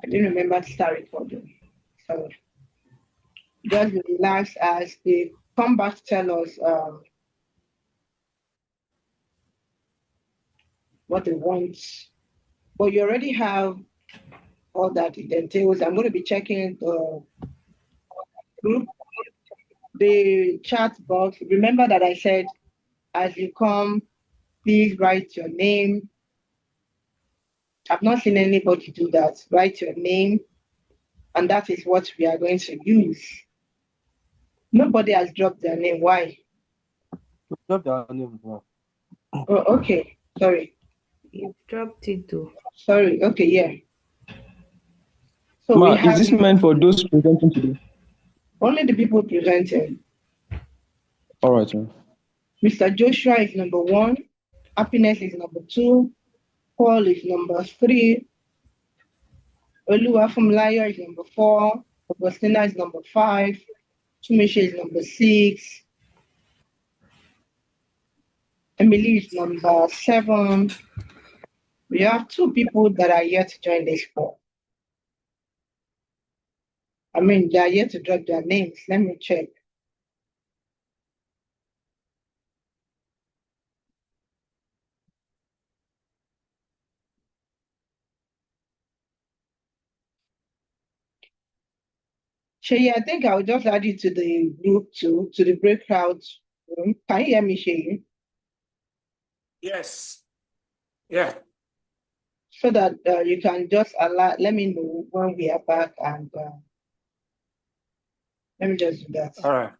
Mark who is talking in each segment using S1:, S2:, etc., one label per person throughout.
S1: I didn't remember to start recording. So just relax as they come back to tell us what they want. But you already have all that it entails. I'm going to be checking the group, the chat box. Remember that I said, as you come, please write your name. I've not seen anybody do that. Write your name, and that is what we are going to use. Nobody has dropped their name. Why?
S2: Drop their name. Wow.
S1: Oh, okay. Sorry.
S3: You dropped it though.
S1: Sorry. Okay, yeah. So
S4: Ma,
S1: we
S4: is
S1: have
S4: this meant for those presenting today?
S1: only the people presenting.
S4: All right, ma.
S1: Mr. Joshua is number 1. Happiness is number 2. Paul is number 3. Oluwafumlayo is number 4. Augustina is number 5. Tumisha is number 6. Emily is number 7. We have 2 people that are yet to join this call. I mean, they are yet to drop their names. Let me check. Shay, I think I'll just add you to the group too, to the breakout room. Can you hear me, Shay?
S5: Yes. Yeah.
S1: So that you can just let me know when we are back, and let me just do that.
S5: All right.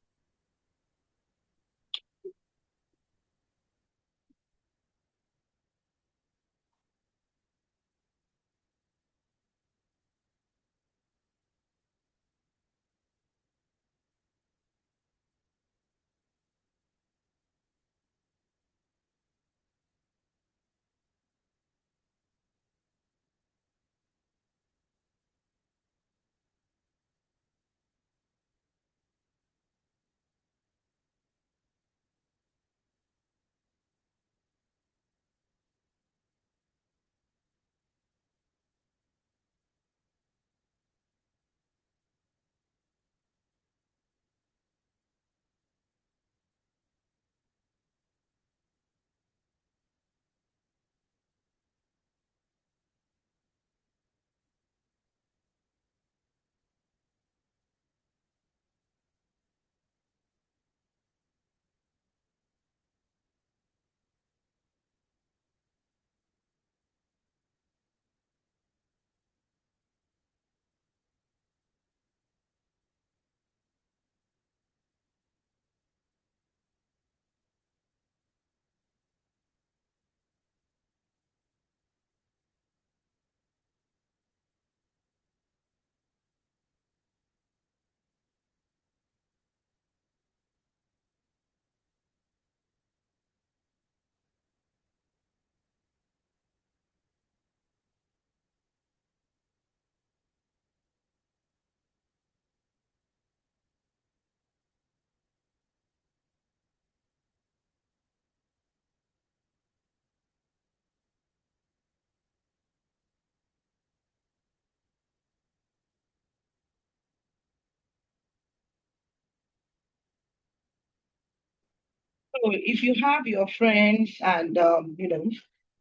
S1: So if you have your friends and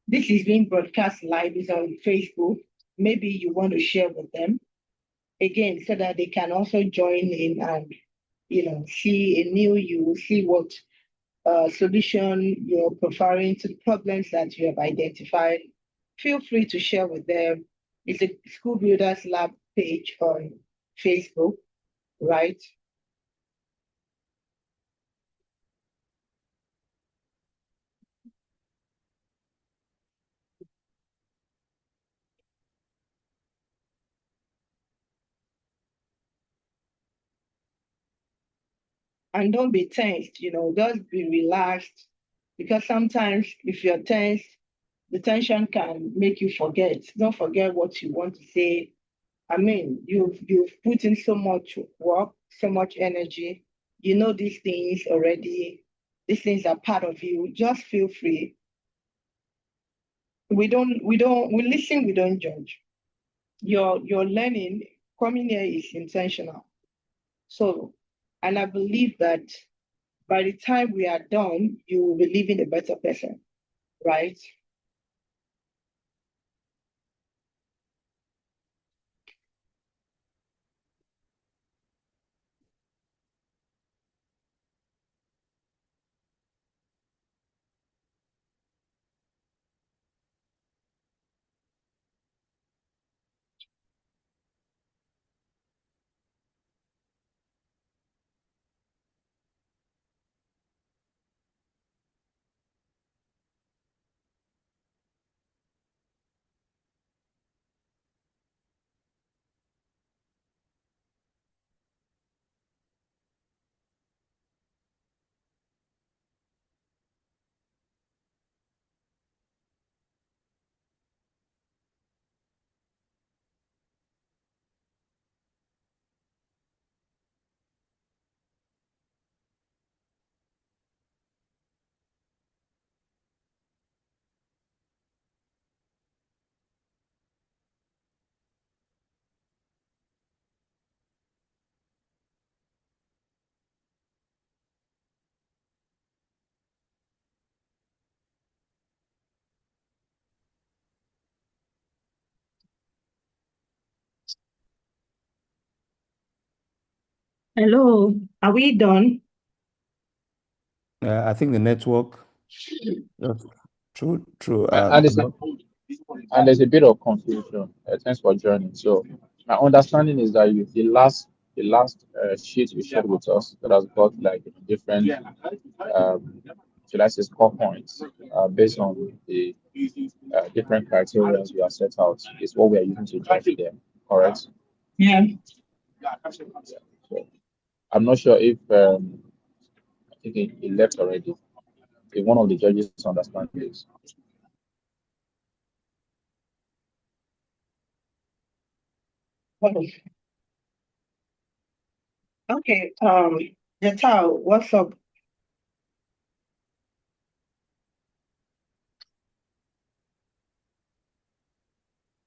S1: this is being broadcast live, it's on Facebook, maybe you want to share with them again so that they can also join in and see a new you, see what solution you're preferring to the problems that you have identified. Feel free to share with them. It's a School Builders Lab page on Facebook, right? And don't be tensed, just be relaxed, because sometimes if you're tensed, the tension can make you forget. Don't forget what you want to say. I mean, you've put in so much work, so much energy. You know these things already. These things are part of you. Just feel free. We listen, we don't judge. Your learning coming here is intentional. So, and I believe that by the time we are done, you will be living a better person, right? Hello, are we done?
S5: I think the network, just through
S6: And there's a,
S5: network.
S6: and there's a bit of confusion. Thanks for joining. So my understanding is that the last sheet you shared with us that has got like different should I say score points based on the different criteria we have set out is what we are using to judge them. Correct.
S1: Yeah.
S6: So I'm not sure if I think he left already. If one of the judges understand this.
S1: Okay. Jetta, what's up?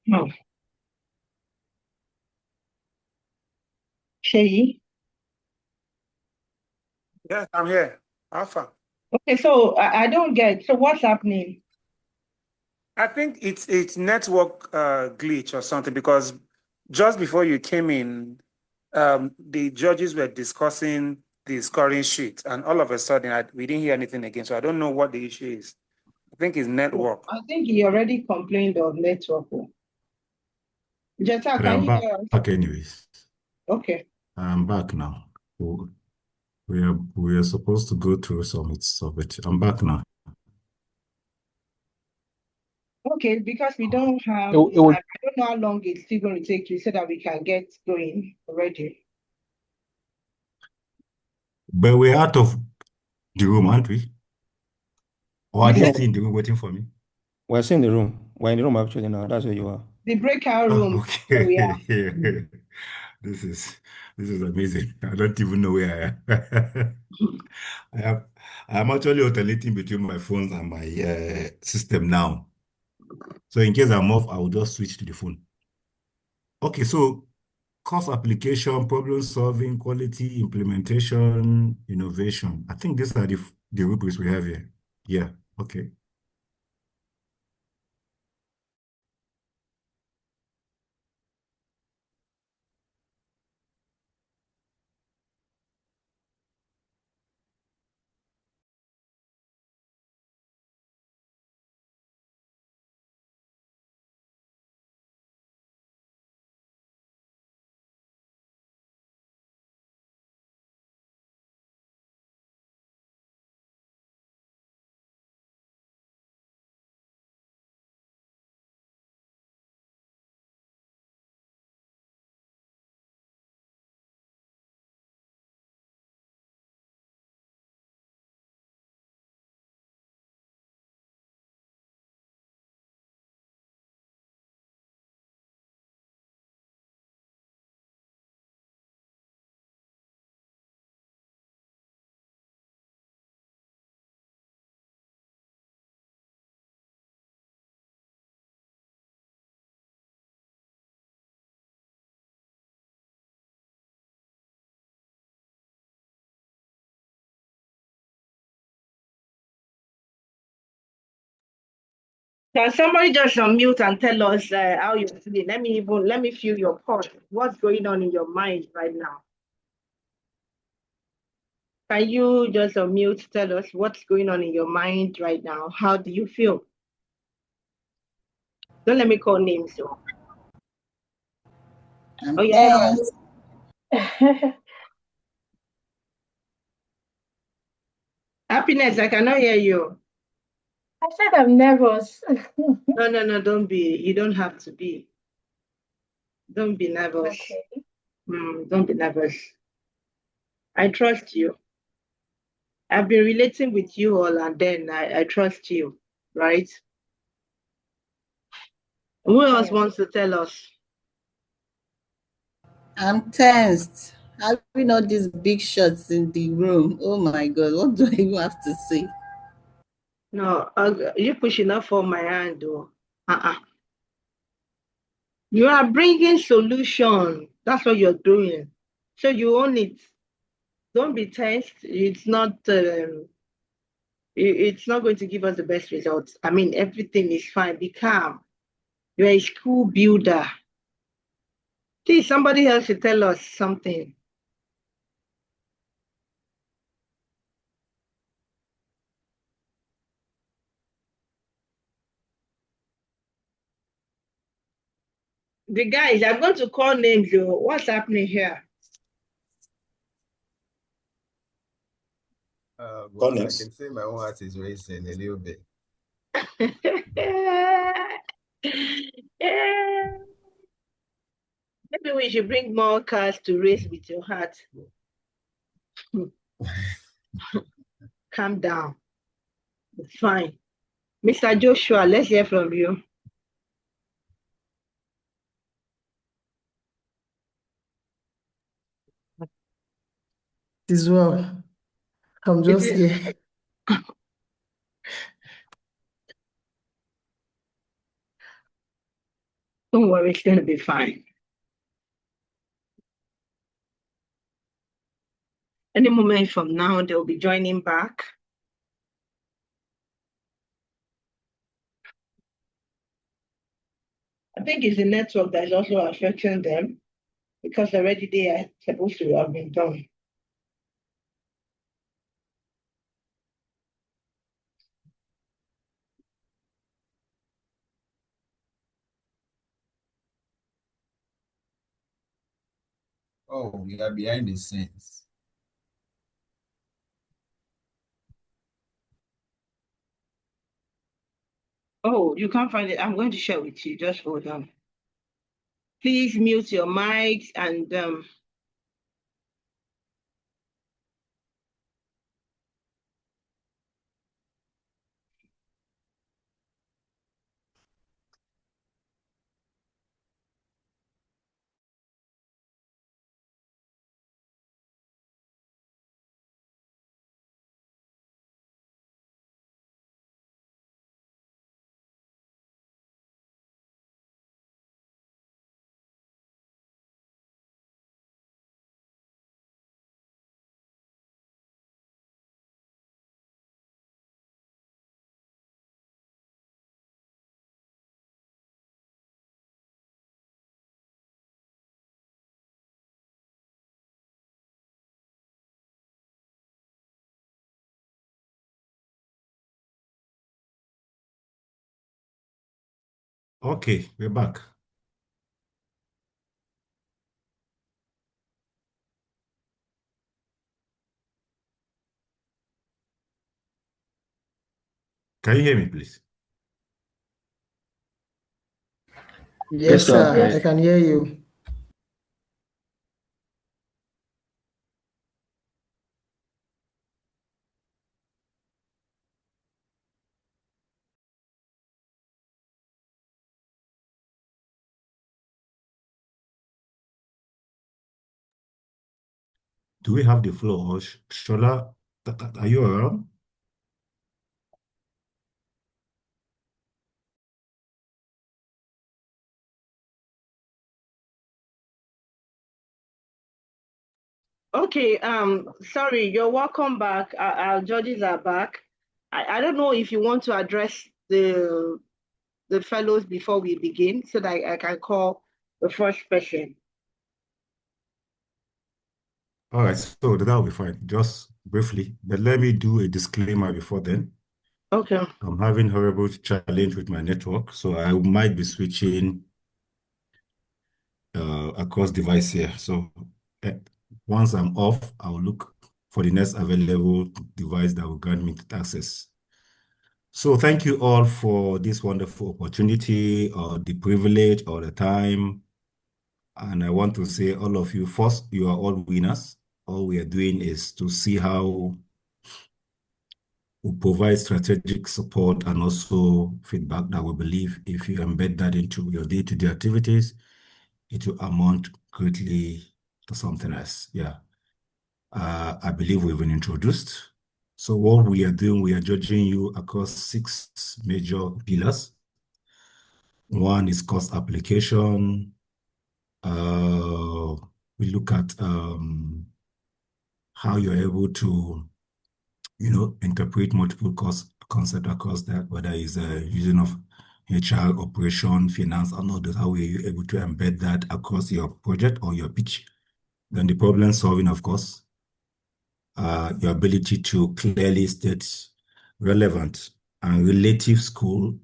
S1: No, Shay.
S7: Yes, I'm here. Alpha.
S1: Okay, so I don't get. So what's happening?
S7: I think it's network glitch or something because just before you came in, the judges were discussing the scoring sheet, and all of a sudden we didn't hear anything again. So I don't know what the issue is. I think it's network.
S1: I think he already complained of network. Jetta,
S8: But
S1: can
S8: I'm
S1: you hear us?
S8: back anyways.
S1: Okay.
S8: I'm back now. We are supposed to go through some of it. I'm back now.
S1: Okay, because we don't have
S6: It
S1: time.
S6: would
S1: I don't know how long it's still going to take you so that we can get going already.
S8: But we're out of the room, aren't we? Or are
S1: You
S8: they
S1: said
S5: No,
S8: still in the room waiting for me?
S5: we're still in the room. We're in the room actually now. That's where you are.
S1: the breakout
S8: Oh,
S1: room where we are.
S8: okay. This is amazing. I don't even know where I am. I have I'm actually alternating between my phones and my system now. So in case I'm off, I will just switch to the phone. Okay, so course application, problem solving, quality, implementation, innovation. I think these are the rubrics we have here. Yeah, okay.
S1: Can somebody just unmute and tell us how you're feeling? Let me feel your pulse. What's going on in your mind right now? Can you just unmute, tell us what's going on in your mind right now? How do you feel? Don't let me call names, though.
S9: I'm
S1: Oh, yeah.
S9: tense.
S1: Happiness, I cannot hear you.
S9: I said I'm nervous.
S1: No, don't be. You don't have to be. Don't be nervous.
S9: Okay.
S1: Don't be nervous. I trust you. I've been relating with you all, and then I trust you, right? Who else wants to tell us?
S9: I'm tensed. Having all these big shots in the room. Oh my God, what do I even have to say?
S1: No, you pushing up for my hand, though. You are bringing solution. That's what you're doing. So you own it. Don't be tensed. It's not going to give us the best results. I mean, everything is fine. Be calm. You're a school builder. Please, somebody else should tell us something. The guys, I'm going to call names. What's happening here?
S10: Well, I can say my own heart is racing a little bit.
S1: Yeah. Maybe we should bring more cars to race with your heart. Calm down. It's fine. Mr. Joshua, let's hear from you.
S11: As well. I'm just here.
S1: Don't worry, it's going to be fine. Any moment from now, they'll be joining back. I think it's the network that is also affecting them because already they are supposed to have been done.
S10: Oh, we are behind the scenes.
S1: Oh, you can't find it. I'm going to share with you. Just hold on. Please mute your mics and
S8: Okay, we're back. Can you hear me, please?
S11: Yes,
S4: sir.
S11: sir. I can hear you.
S8: Do we have the floor? Or Shola, are you around?
S1: okay. Sorry, you're welcome back. Our judges are back. I don't know if you want to address the fellows before we begin so that I can call the first person?
S8: All right, so that'll be fine. Just briefly, but let me do a disclaimer before then.
S1: Okay.
S8: I'm having horrible challenge with my network, so I might be switching across device here. So uh, once I'm off, I'll look for the next available device that will grant me access. So thank you all for this wonderful opportunity or the privilege or the time. And I want to say all of you, first, you are all winners. All we are doing is to see how we provide strategic support and also feedback that we believe if you embed that into your day-to-day activities, it will amount greatly to something else. Yeah. I believe we've been introduced. So what we are doing, we are judging you across 6 major pillars. One is cost application. We look at how you're able to, interpret multiple cost concept across that, whether it's using of HR, operation, finance, and all those, how are you able to embed that across your project or your pitch? Then the problem solving, of course, your ability to clearly state relevant and relative school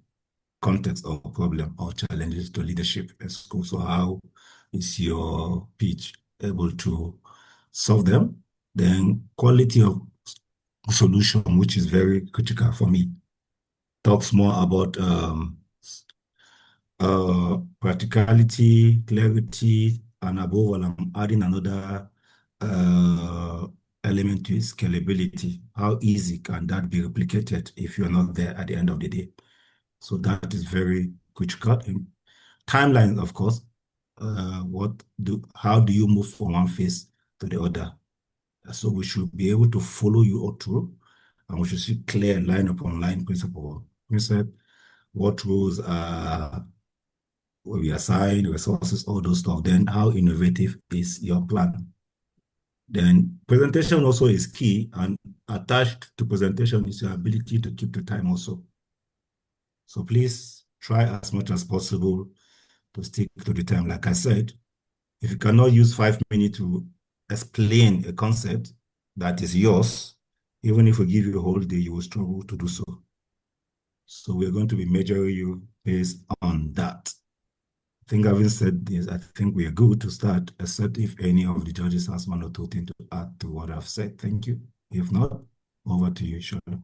S8: context or problem or challenges to leadership at school. So how is your pitch able to solve them? Then quality of solution, which is very critical for me, talks more about practicality, clarity, and above all, I'm adding another element to it, scalability. How easy can that be replicated if you're not there at the end of the day? So that is very critical. And timeline, of course, how do you move from one phase to the other? So we should be able to follow you all through, and we should see clear line upon line principle. What rules will be assigned, resources, all those stuff. Then how innovative is your plan? Then presentation also is key, and attached to presentation is your ability to keep the time also. So please try as much as possible to stick to the time. Like I said, if you cannot use 5 minutes to explain a concept that is yours, even if we give you a whole day, you will struggle to do so. So we're going to be measuring you based on that. I think having said this, I think we are good to start, except if any of the judges has one or two things to add to what I've said. Thank you. If not, over to you, Shola.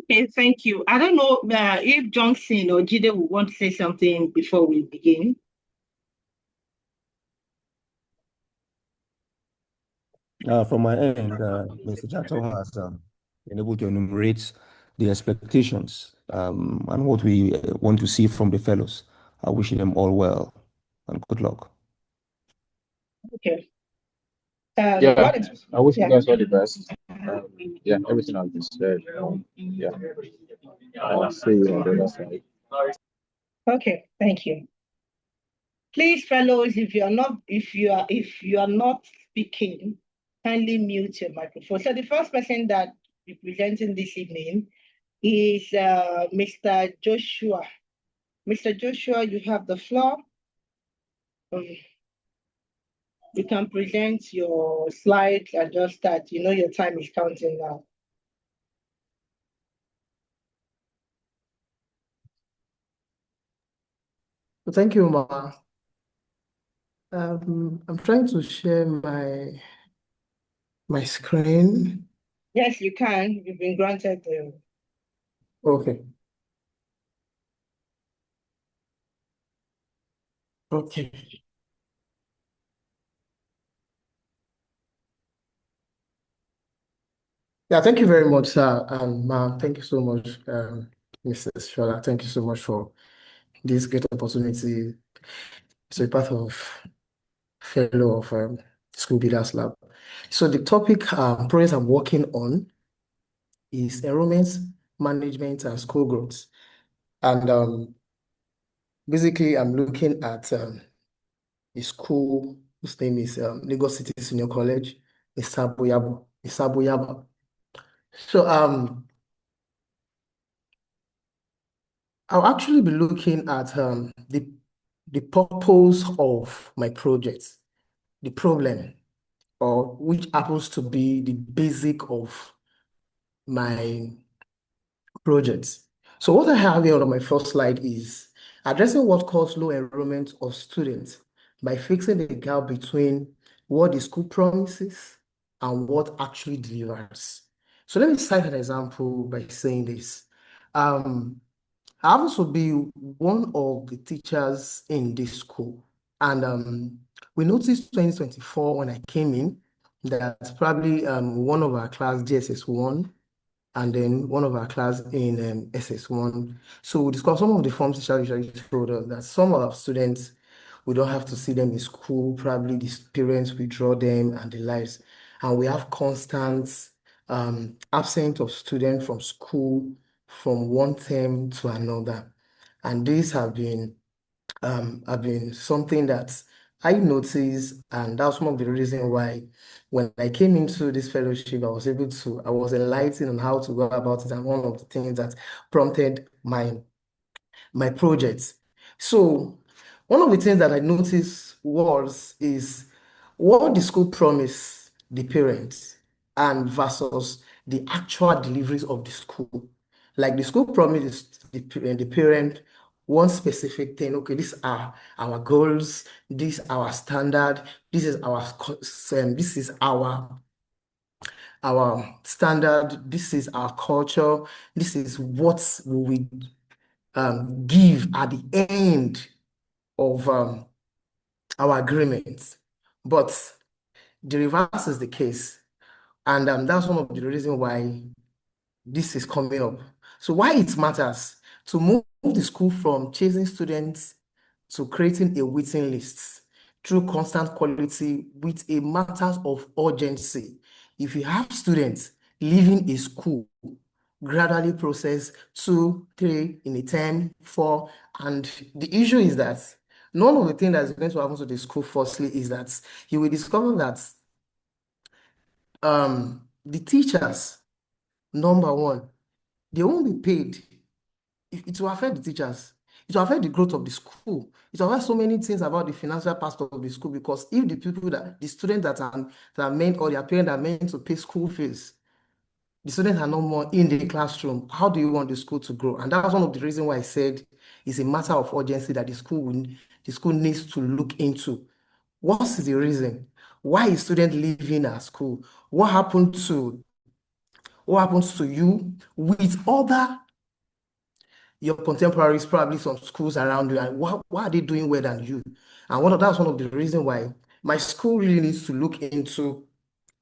S1: Okay, thank you. I don't know if Johnson or Jide would want to say something before we begin.
S5: From my end, Mr. Jackson has been able to enumerate the expectations and what we want to see from the fellows. I wish them all well and good luck.
S1: Okay.
S6: Yeah,
S1: what is,
S6: I wish you
S1: yeah.
S6: guys all the best. Yeah, everything has been said. Yeah, I'll see you on the other side.
S1: Okay, thank you. Please, fellows, if you are not speaking, kindly mute your microphone. So the first person that is presenting this evening is Mr. Joshua. Mr. Joshua, you have the floor. You can present your slides and just start. You know your time is counting now.
S11: Thank you, Ma. I'm trying to share my screen.
S1: Yes, you can. You've been granted the.
S11: Okay. Okay. Yeah, thank you very much, sir. Ma'am, thank you so much, Mrs. Shola. Thank you so much for this great opportunity to be part of fellow of School Builders Lab. So the topic project I'm working on is enrollment management and school growth. And basically, I'm looking at a school whose name is Lagos City Senior College, Isaboyabo. So I'll actually be looking at the purpose of my project, the problem, or which happens to be the basic of my project. So what I have here on my first slide is addressing what caused low enrollment of students by fixing the gap between what the school promises and what actually delivers. So let me cite an example by saying this. I happen to be one of the teachers in this school, and we noticed 2024 when I came in that probably one of our class GSS1 and then one of our class in SS1. So we discussed some of the forms teacher usually told us that some of our students, we don't have to see them in school, probably the parents withdraw them and the likes. And we have constant absence of students from school from one term to another. And these have been something that I noticed, and that's one of the reasons why when I came into this fellowship, I was enlightened on how to go about it, and one of the things that prompted my project. So one of the things that I noticed is what the school promised the parents and versus the actual deliveries of the school. Like the school promised the parent one specific thing. Okay, these are our goals. These are our standard. This is this is our standard. This is our culture. This is what we give at the end of our agreement. But the reverse is the case. And that's one of the reasons why this is coming up. So why it matters to move the school from chasing students to creating a waiting list through constant quality with a matter of urgency. If you have students leaving a school, gradually process 2, 3 in a 10, 4, and the issue is that none of the things that is going to happen to the school firstly is that you will discover that the teachers, number one, they won't be paid. It will affect the teachers. It will affect the growth of the school. It will affect so many things about the financial part of the school because if the students that are meant or their parents are meant to pay school fees, the students are no more in the classroom. How do you want the school to grow? And that's one of the reasons why I said it's a matter of urgency that the school needs to look into. What's the reason? Why is student leaving our school? What happens to you with other your contemporaries, probably some schools around you, and why are they doing well than you? And that's one of the reasons why my school really needs to look into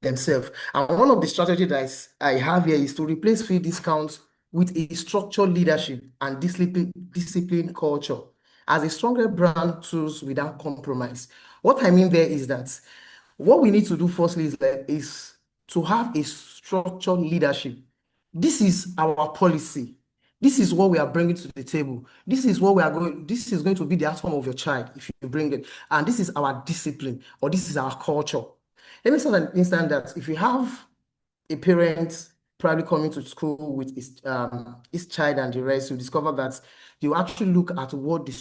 S11: themselves. And one of the strategies that I have here is to replace fee discounts with a structured leadership and discipline culture as a stronger brand tools without compromise. What I mean there is that what we need to do firstly is to have a structured leadership. This is our policy. This is what we are bringing to the table. This is going to be the outcome of your child if you bring it. And this is our discipline or this is our culture. Let me set an instance that if you have a parent probably coming to school with his child and the rest, you discover that you actually look at what the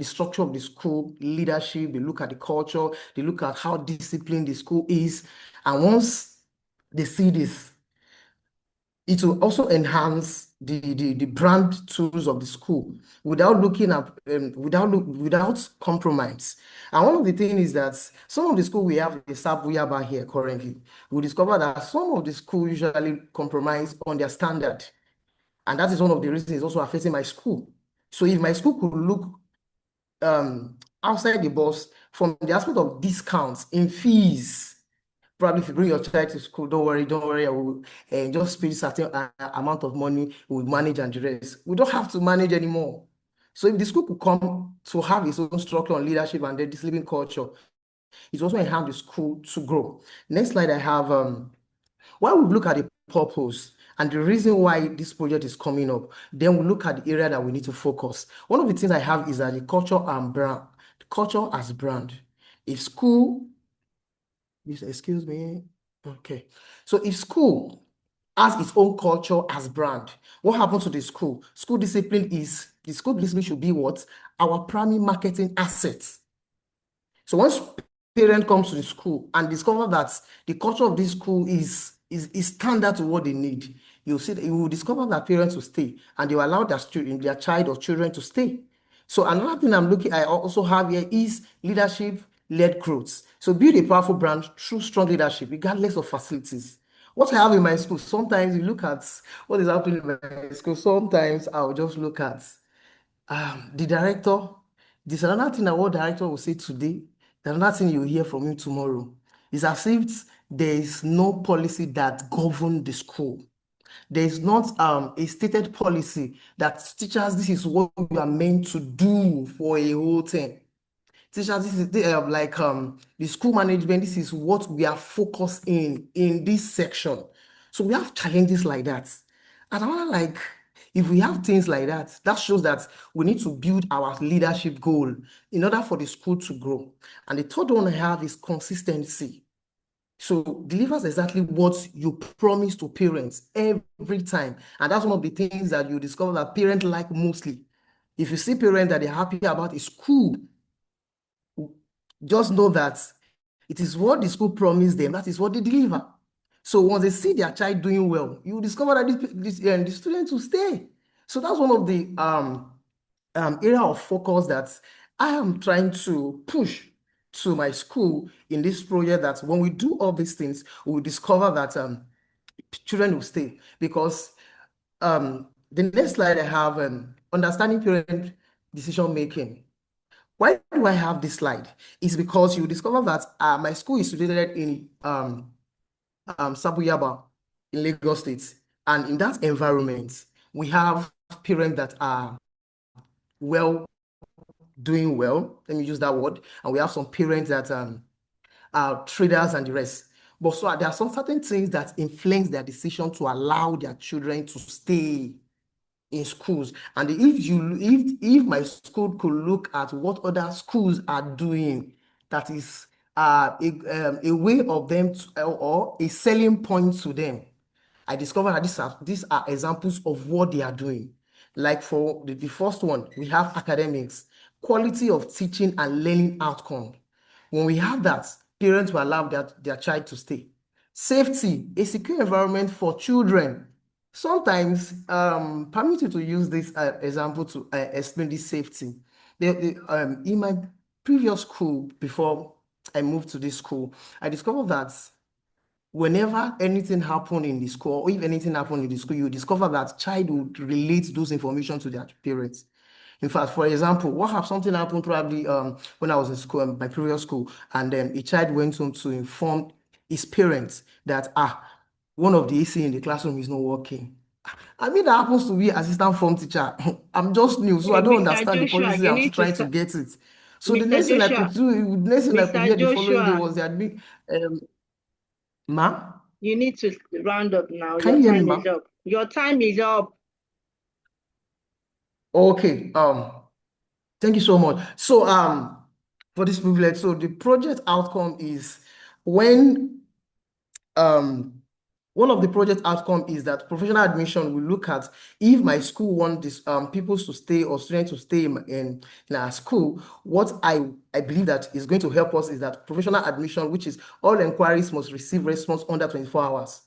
S11: structure of the school, leadership, they look at the culture, they look at how disciplined the school is. And once they see this, it will also enhance the brand tools of the school without looking at without compromise. And one of the things is that some of the school we have the SAP we have here currently, we discover that some of the school usually compromise on their standard, and that is one of the reasons it's also affecting my school. So if my school could look outside the box from the aspect of discounts in fees. Probably if you bring your child to school, don't worry, I will just pay a certain amount of money, we'll manage and the rest. We don't have to manage anymore. So if the school could come to have its own structure on leadership and then discipline culture, it also enhance the school to grow. Next slide I have, while we look at the purpose and the reason why this project is coming up, then we look at the area that we need to focus. One of the things I have is that the culture and brand, the culture as brand. If school, excuse me, okay. So if school has its own culture as brand. What happens to the school? The school discipline should be what? Our primary marketing asset. So once parent comes to the school and discover that the culture of this school is standard to what they need, you will discover that parents will stay and they will allow their student, their child or children to stay. So another thing I also have here is leadership-led growth. So build a powerful brand through strong leadership, regardless of facilities. What I have in my school, sometimes you look at what is happening in my school, sometimes I'll just look at the director. There's another thing that what director will say today, another thing you'll hear from him tomorrow. It's as if there is no policy that governs the school. There is not a stated policy that teachers, this is what you are meant to do for a whole thing. Teachers, this is the school management, this is what we are focused in this section. So we have challenges like that. And I want to if we have things like that, that shows that we need to build our leadership goal in order for the school to grow. And the third one I have is consistency. So delivers exactly what you promise to parents every time. And that's one of the things that you discover that parents like mostly. If you see parents that they're happy about a school, just know that it is what the school promised them, that is what they deliver. So once they see their child doing well, you discover that the students will stay. So that's one of the area of focus that I am trying to push to my school in this project, that when we do all these things, we will discover that children will stay. Because the next slide I have, understanding parent decision making. Why do I have this slide? It's because you discover that my school is situated in Sabuyaba in Lagos State. And in that environment, we have parents that are doing well. Let me use that word. And we have some parents that are traders and the rest. But so there are some certain things that influence their decision to allow their children to stay in schools. And if my school could look at what other schools are doing, that is a way of them or a selling point to them, I discovered that these are examples of what they are doing. Like for the first one, we have academics, quality of teaching and learning outcome. When we have that, parents will allow their child to stay. Safety, a secure environment for children. Sometimes, permit you to use this example to explain this safety. In my previous school, before I moved to this school, I discovered that whenever anything happened in the school, or if anything happened in the school, you discover that child would relate those information to their parents. In fact, for example, something happened probably when I was in school, my previous school, and then a child went home to inform his parents that one of the AC in the classroom is not working. I mean, that happens to be assistant form teacher. I'm just new, so I
S1: Hey,
S11: don't
S1: Mr.
S11: understand the
S1: Joshua,
S11: policies.
S1: you
S11: I'm still
S1: need to
S11: trying to
S1: start.
S11: get it. So the
S1: Mr.
S11: next thing I could
S1: Joshua,
S11: do, the next thing I could
S1: Mr.
S11: hear the following day
S1: Joshua,
S11: was the admit, ma,
S1: you need to round up now.
S11: can
S1: Your
S11: you hear me,
S1: time
S11: ma?
S1: is up. Your time is up.
S11: Okay. Thank you so much. So, for this privilege, so the project outcome is when one of the project outcome is that professional admission will look at if my school want this people to stay or students to stay in our school. What I believe that is going to help us is that professional admission, which is all inquiries must receive response under 24 hours.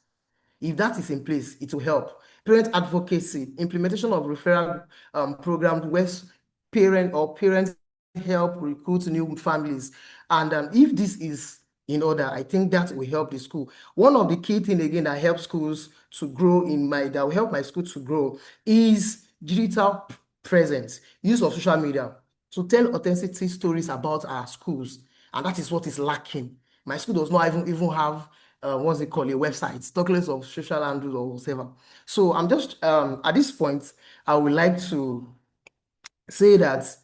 S11: If that is in place, it will help. Parent advocacy, implementation of referral programs where parents help recruit new families. And if this is in order, I think that will help the school. One of the key things again that helps schools to grow that will help my school to grow is digital presence, use of social media to tell authenticity stories about our schools. And that is what is lacking. My school does not even have what's it called, a website, talk less of social handles or whatever. So I'm just at this point, I would like to say that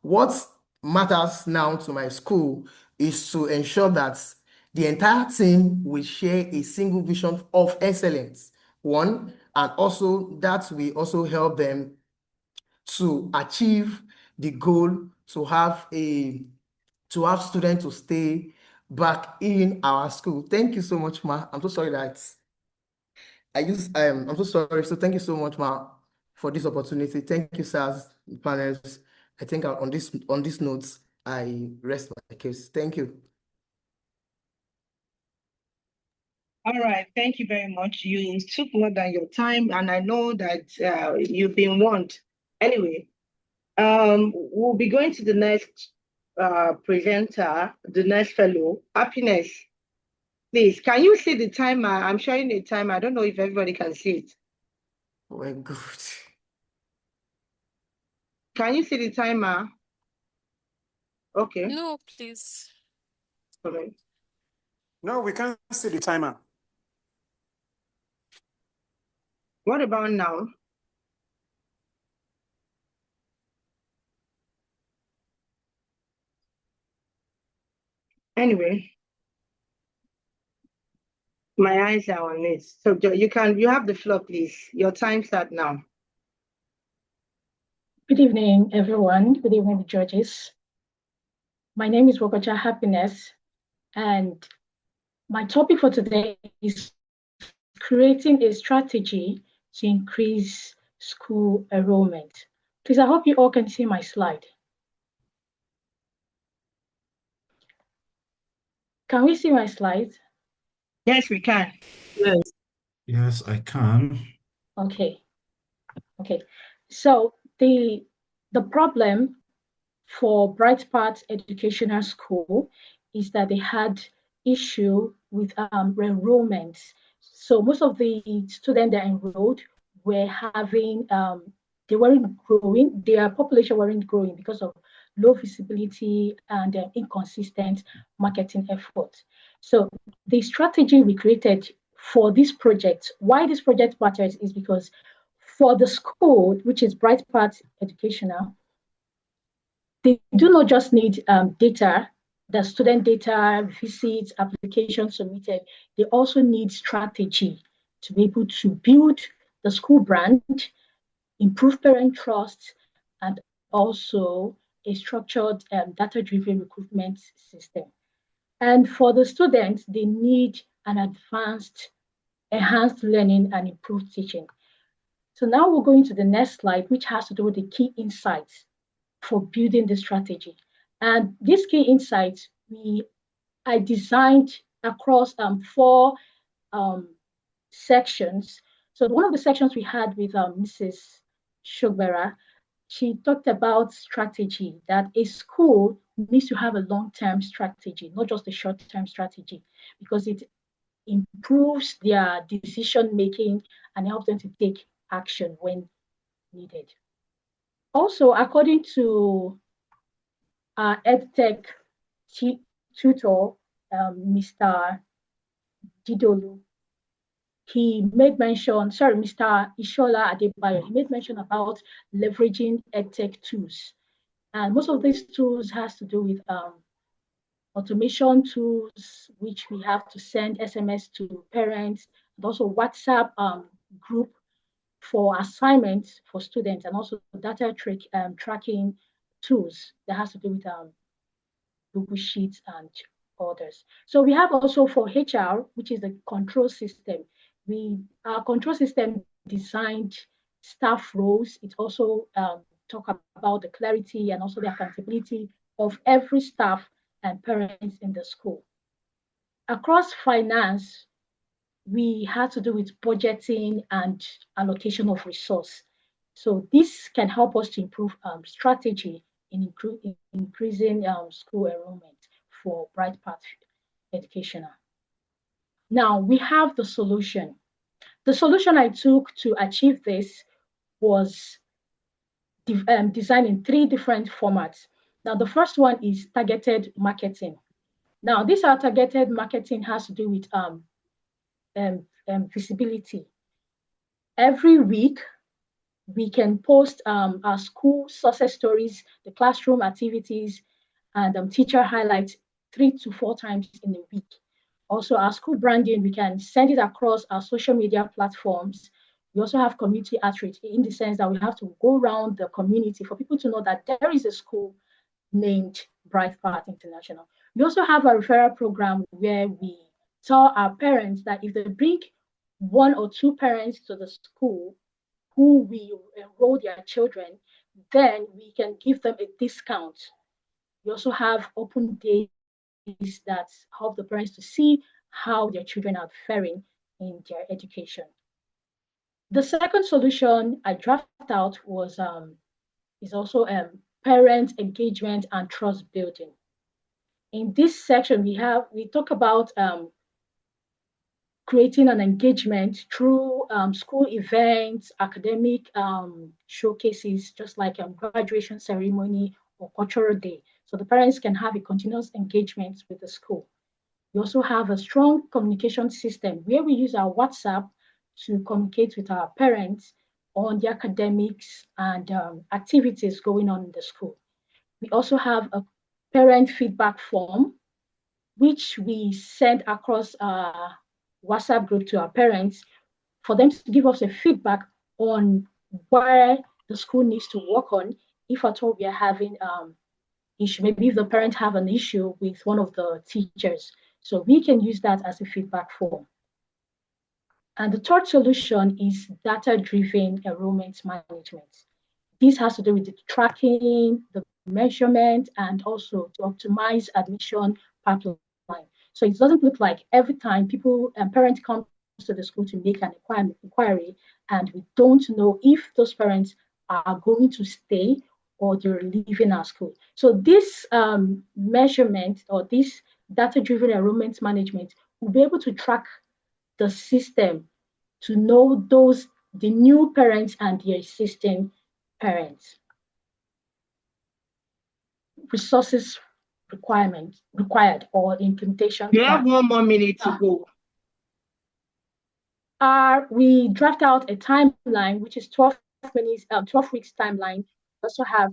S11: what matters now to my school is to ensure that the entire team will share a single vision of excellence, one, and also that we also help them to achieve the goal to have students to stay back in our school. Thank you so much, ma. I'm so sorry that I'm so sorry. So thank you so much, Ma, for this opportunity. Thank you, sirs, panels. I think on these notes, I rest my case. Thank you.
S1: All right, thank you very much. You took more than your time, and I know that you've been warned. Anyway, we'll be going to the next presenter, the next fellow. Happiness, please. Can you see the timer? I'm showing the timer. I don't know if everybody can see it.
S11: Oh my God.
S1: Can you see the timer? Okay.
S12: No, please.
S1: All right.
S7: No, we can't see the timer.
S1: What about now? Anyway, my eyes are on it. So you have the floor, please. Your time start now.
S13: Good evening, everyone. Good evening, the judges. My name is Wokocha Happiness, and my topic for today is creating a strategy to increase school enrollment. Please, I hope you all can see my slide. Can we see my slides?
S1: Yes, we can.
S9: Yes.
S8: Yes, I can.
S13: Okay. So the problem for Bright Path Educational School is that they had issue with enrollment. So most of the students that enrolled were having, they weren't growing, their population weren't growing because of low visibility and inconsistent marketing efforts. So the strategy we created for this project, why this project matters is because for the school, which is Bright Path Educational, they do not just need data, the student data, visits, applications submitted. They also need strategy to be able to build the school brand, improve parent trust, and also a structured data-driven recruitment system. And for the students, they need an enhanced learning and improved teaching. So now we're going to the next slide, which has to do with the key insights for building the strategy. And these key insights I designed across 4 sections. So one of the sections we had with Mrs. Shogbera, she talked about strategy, that a school needs to have a long-term strategy, not just a short-term strategy, because it improves their decision-making and helps them to take action when needed. Also, according to our EdTech tutor, Mr. Didolu, he made mention, sorry, Mr. Ishola Adebayo, he made mention about leveraging EdTech tools. And most of these tools has to do with automation tools, which we have to send SMS to parents, and also WhatsApp group for assignments for students, and also data tracking tools that has to do with Google Sheets and others. So we have also for HR, which is the control system. Our control system designed staff roles. It also talk about the clarity and also the accountability of every staff and parents in the school. Across finance, we had to do with budgeting and allocation of resource. So this can help us to improve strategy in increasing school enrollment for Bright Path Educational. Now we have the solution. The solution I took to achieve this was designed in 3 different formats. Now the first one is targeted marketing. Now this targeted marketing has to do with visibility. Every week, we can post our school success stories, the classroom activities, and teacher highlights 3 to 4 times in a week. Also, our school branding, we can send it across our social media platforms. We also have community outreach in the sense that we have to go around the community for people to know that there is a school named Bright Path International. We also have a referral program where we tell our parents that if they bring one or two parents to the school who will enroll their children, then we can give them a discount. We also have open days that help the parents to see how their children are faring in their education. The second solution I drafted out was is also parent engagement and trust building. In this section, we talk about creating an engagement through school events, academic showcases, just like graduation ceremony or cultural day. So the parents can have a continuous engagement with the school. We also have a strong communication system where we use our WhatsApp to communicate with our parents on the academics and activities going on in the school. We also have a parent feedback form, which we send across our WhatsApp group to our parents for them to give us a feedback on where the school needs to work on, if at all we are having issue. Maybe if the parent have an issue with one of the teachers. So we can use that as a feedback form. And the third solution is data-driven enrollment management. This has to do with the tracking, the measurement, and also to optimize admission pipeline. So it doesn't look like every time people and parents come to the school to make an inquiry, and we don't know if those parents are going to stay or they're leaving our school. So this measurement or this data-driven enrollment management will be able to track the system to know the new parents and the existing parents. Resources required or implementation.
S1: You have 1 more minute to go.
S13: We draft out a timeline, which is 12 minutes, 12 weeks timeline. We also have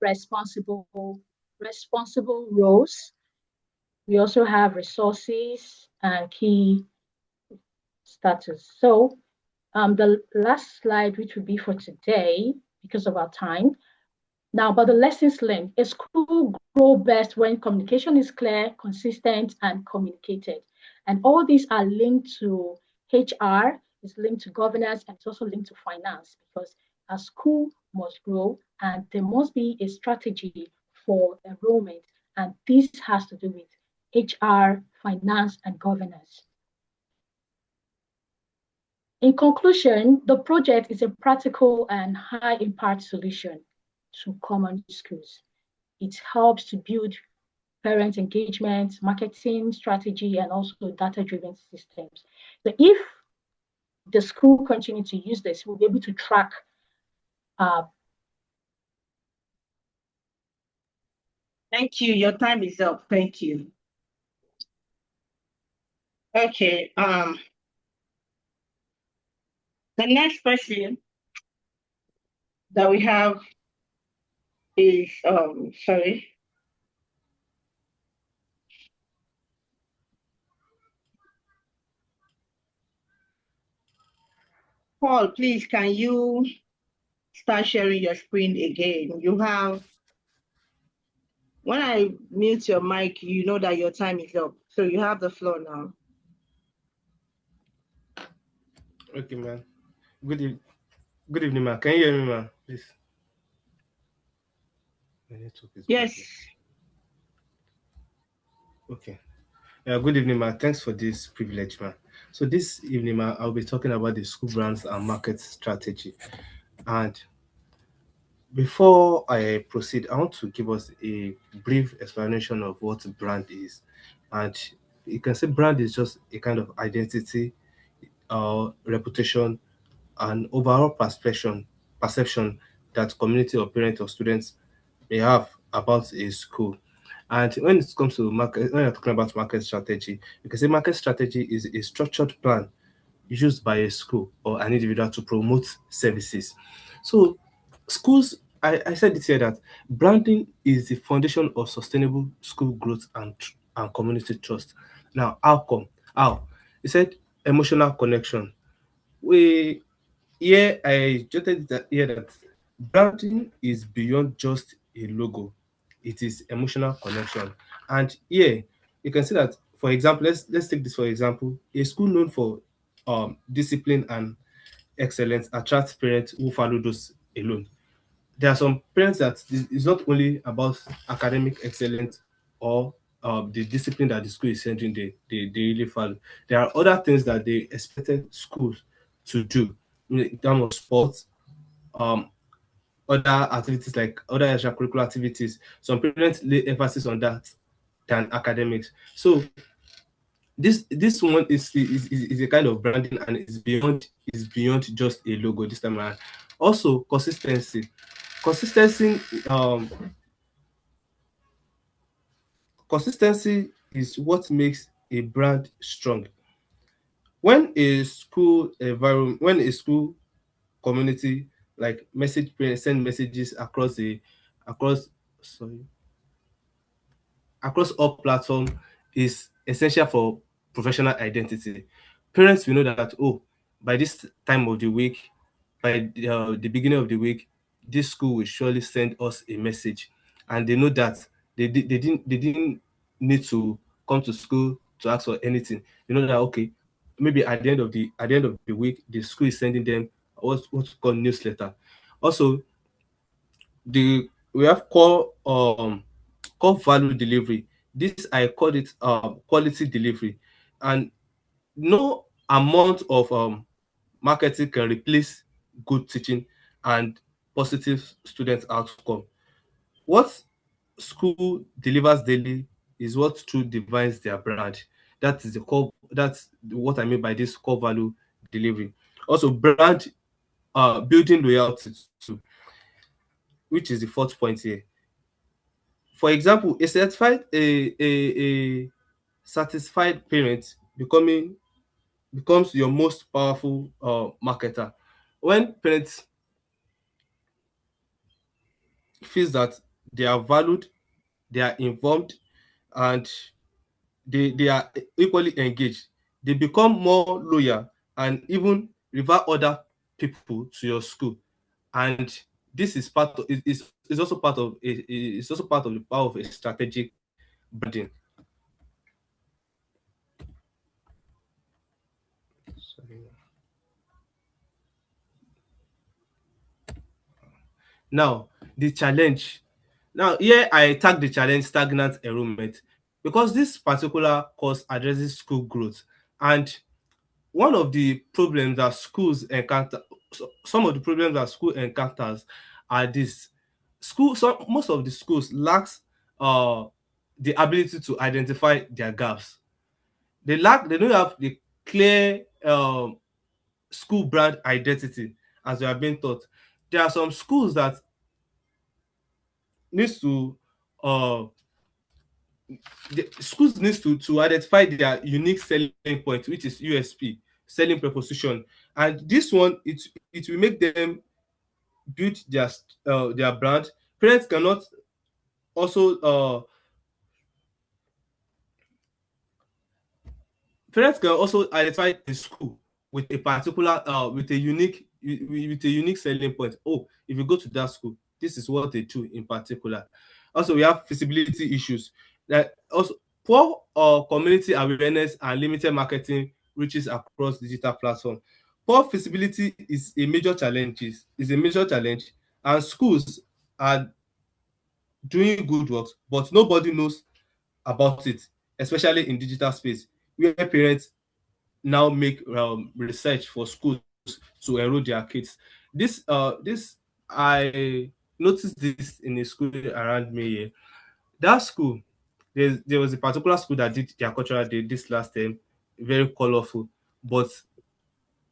S13: responsible roles. We also have resources and key status. So the last slide, which will be for today, because of our time. Now, about the lessons learned, a school grows best when communication is clear, consistent, and communicated. And all these are linked to HR, it's linked to governance, and it's also linked to finance, because a school must grow and there must be a strategy for enrollment. And this has to do with HR, finance, and governance. In conclusion, the project is a practical and high impact solution to common schools. It helps to build parent engagement, marketing strategy, and also data-driven systems. So if the school continue to use this, we'll be able to track
S1: Thank you. Your time is up. Thank you. Okay. The next person that we have is sorry. Paul, please, can you start sharing your screen again? You have, when I mute your mic, you know that your time is up. So you have the floor now.
S12: Okay, man. Good evening, man. Can you hear me, man? Please. My network is
S1: Yes.
S12: okay. Good evening, man. Thanks for this privilege, man. So this evening, man, I'll be talking about the school brands and market strategy. And before I proceed, I want to give us a brief explanation of what brand is. And you can say brand is just a kind of identity or reputation and overall perception that community or parents or students may have about a school. And when it comes to market, when you're talking about market strategy, you can say market strategy is a structured plan used by a school or an individual to promote services. So schools, I said it here that branding is the foundation of sustainable school growth and community trust. Now, how come? How? He said emotional connection. We here I jotted that here that branding is beyond just a logo. It is emotional connection. And here you can see that, for example, let's take this for example, a school known for discipline and excellence attract parents who follow those alone. There are some parents that it's not only about academic excellence or the discipline that the school is sending they really follow. There are other things that they expected schools to do in terms of sports, um, other activities like other extracurricular activities. Some parents lay emphasis on that than academics. So this one is a kind of branding and is beyond just a logo this time around. Also, consistency. Consistency um consistency is what makes a brand strong. When a school environment, when a school community like message parents send messages across sorry across all platforms is essential for professional identity. Parents will know that, oh, by this time of the week, by the beginning of the week, this school will surely send us a message, and they know that they didn't need to come to school to ask for anything. They know that, okay, maybe at the end of the week, the school is sending them what's called newsletter. Also, the we have core value delivery. This I call it quality delivery, and no amount of marketing can replace good teaching and positive student outcome. What school delivers daily is what truly defines their brand. That is the core. That's what I mean by this core value delivery. Also, brand building loyalty too, which is the fourth point here. For example, a satisfied parent becomes your most powerful marketer. When parents feels that they are valued, they are informed, and they are equally engaged, they become more loyal and even refer other people to your school. And this is part of is also part of it's also part of the power of a strategic branding. Sorry. Now, the challenge. Now, here I tag the challenge stagnant enrollment because this particular course addresses school growth. And one of the problems that schools encounter, some of the problems that school encounters are this. Most of the schools lacks uh, the ability to identify their gaps. They don't have the clear school brand identity as they are being taught. There are some schools that needs to uh the schools needs to identify their unique selling point, which is USP, selling proposition. And this one, it will make them build their brand. Parents cannot also Parents can also identify a school with a particular with a unique selling point. Oh, if you go to that school, this is what they do in particular. Also, we have feasibility issues. That also poor community awareness and limited marketing reaches across digital platforms. Poor feasibility is a major challenge, and schools are doing good work, but nobody knows about it, especially in digital space, where parents now make research for schools to enroll their kids. This I noticed this in a school around me here. That school, there was a particular school that did their cultural day this last time, very colorful. But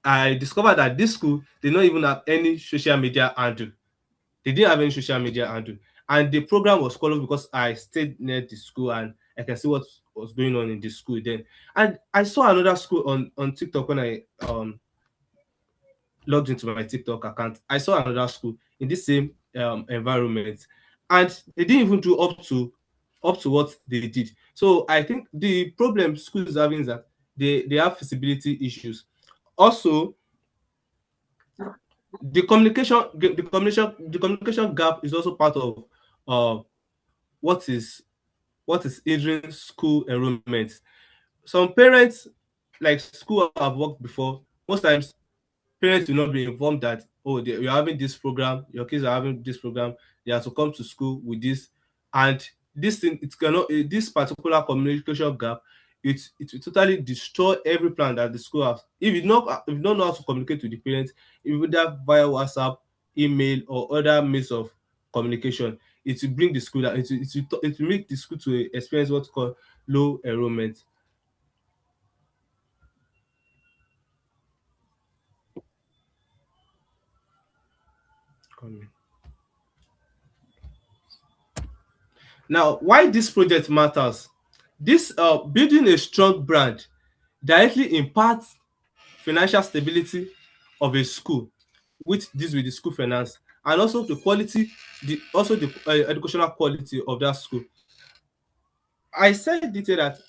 S12: I discovered that this school did not even have any social media handle. They didn't have any social media handle. And the program was colorful because I stayed near the school and I can see what was going on in the school then. And I saw another school on TikTok when I logged into my TikTok account. I saw another school in the same environment, and they didn't even do up to what they did. So I think the problem schools having is that they have feasibility issues. Also, the communication gap is also part of uh, what is hindering school enrollment. Some parents like school I've worked before, most times parents will not be informed that, oh, you're having this program, your kids are having this program, they have to come to school with this. And this thing, it cannot, this particular communication gap, it will totally destroy every plan that the school has. If you don't know how to communicate with the parents, either via WhatsApp, email, or other means of communication, it will bring the school that it will make the school to experience what's called low enrollment. Now, why this project matters? This building a strong brand directly impacts financial stability of a school, which deals with the school finance, and also the quality, the educational quality of that school. I said detail that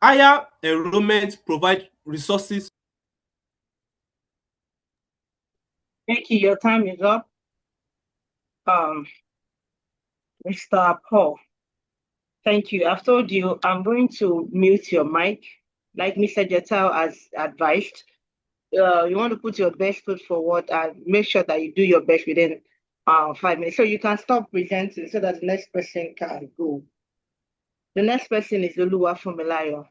S12: higher enrollment provide resources.
S1: Thank you. Your time is up. Mr. Paul, thank you. I've told you I'm going to mute your mic, like Mr. Jetal has advised. You want to put your best foot forward and make sure that you do your best within 5 minutes. So you can stop presenting so that the next person can go. The next person is Oluwa Fumilayo.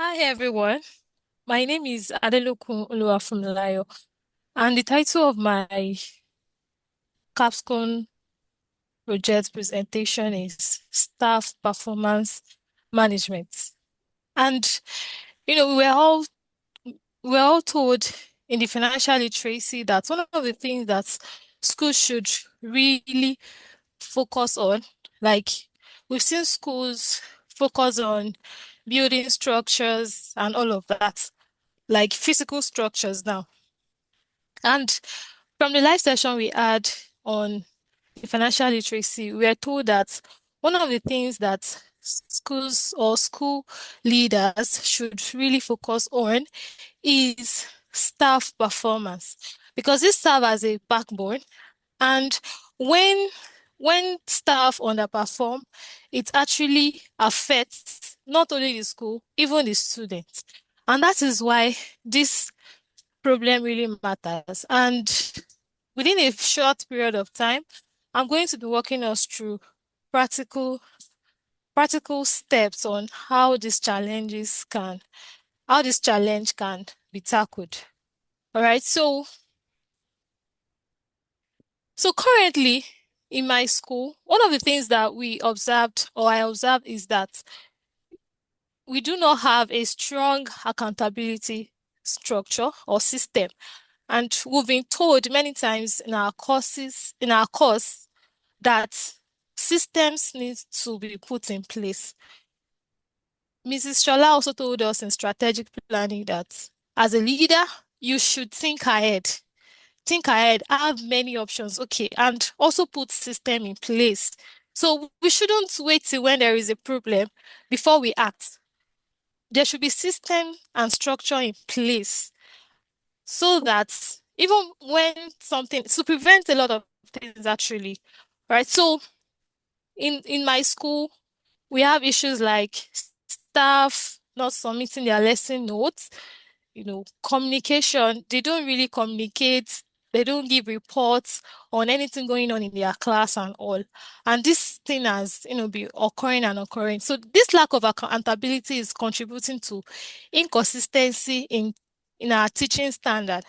S14: Hi everyone, my name is Adelokun Oluwafunmilayo, and the title of my Capstone project presentation is Staff Performance Management. And we were all told in the financial literacy that one of the things that schools should really focus on, like we've seen schools focus on building structures and all of that, like physical structures now. And from the live session we had on the financial literacy, we are told that one of the things that schools or school leaders should really focus on is staff performance, because this serves as a backbone. And when staff underperform, it actually affects not only the school, even the students. And that is why this problem really matters. And within a short period of time, I'm going to be walking us through practical practical steps on how this challenge can be tackled. All right. So currently in my school, one of the things that we observed or I observed is that we do not have a strong accountability structure or system. And we've been told many times in our course, that systems need to be put in place. Mrs. Shola also told us in strategic planning that as a leader, you should think ahead. Think ahead, have many options, okay, and also put system in place. So we shouldn't wait till when there is a problem before we act. There should be system and structure in place so that even when something to prevent a lot of things actually, right? So in my school, we have issues like staff not submitting their lesson notes, communication. They don't really communicate. They don't give reports on anything going on in their class and all. And this thing has, been occurring and occurring. So this lack of accountability is contributing to inconsistency in our teaching standard.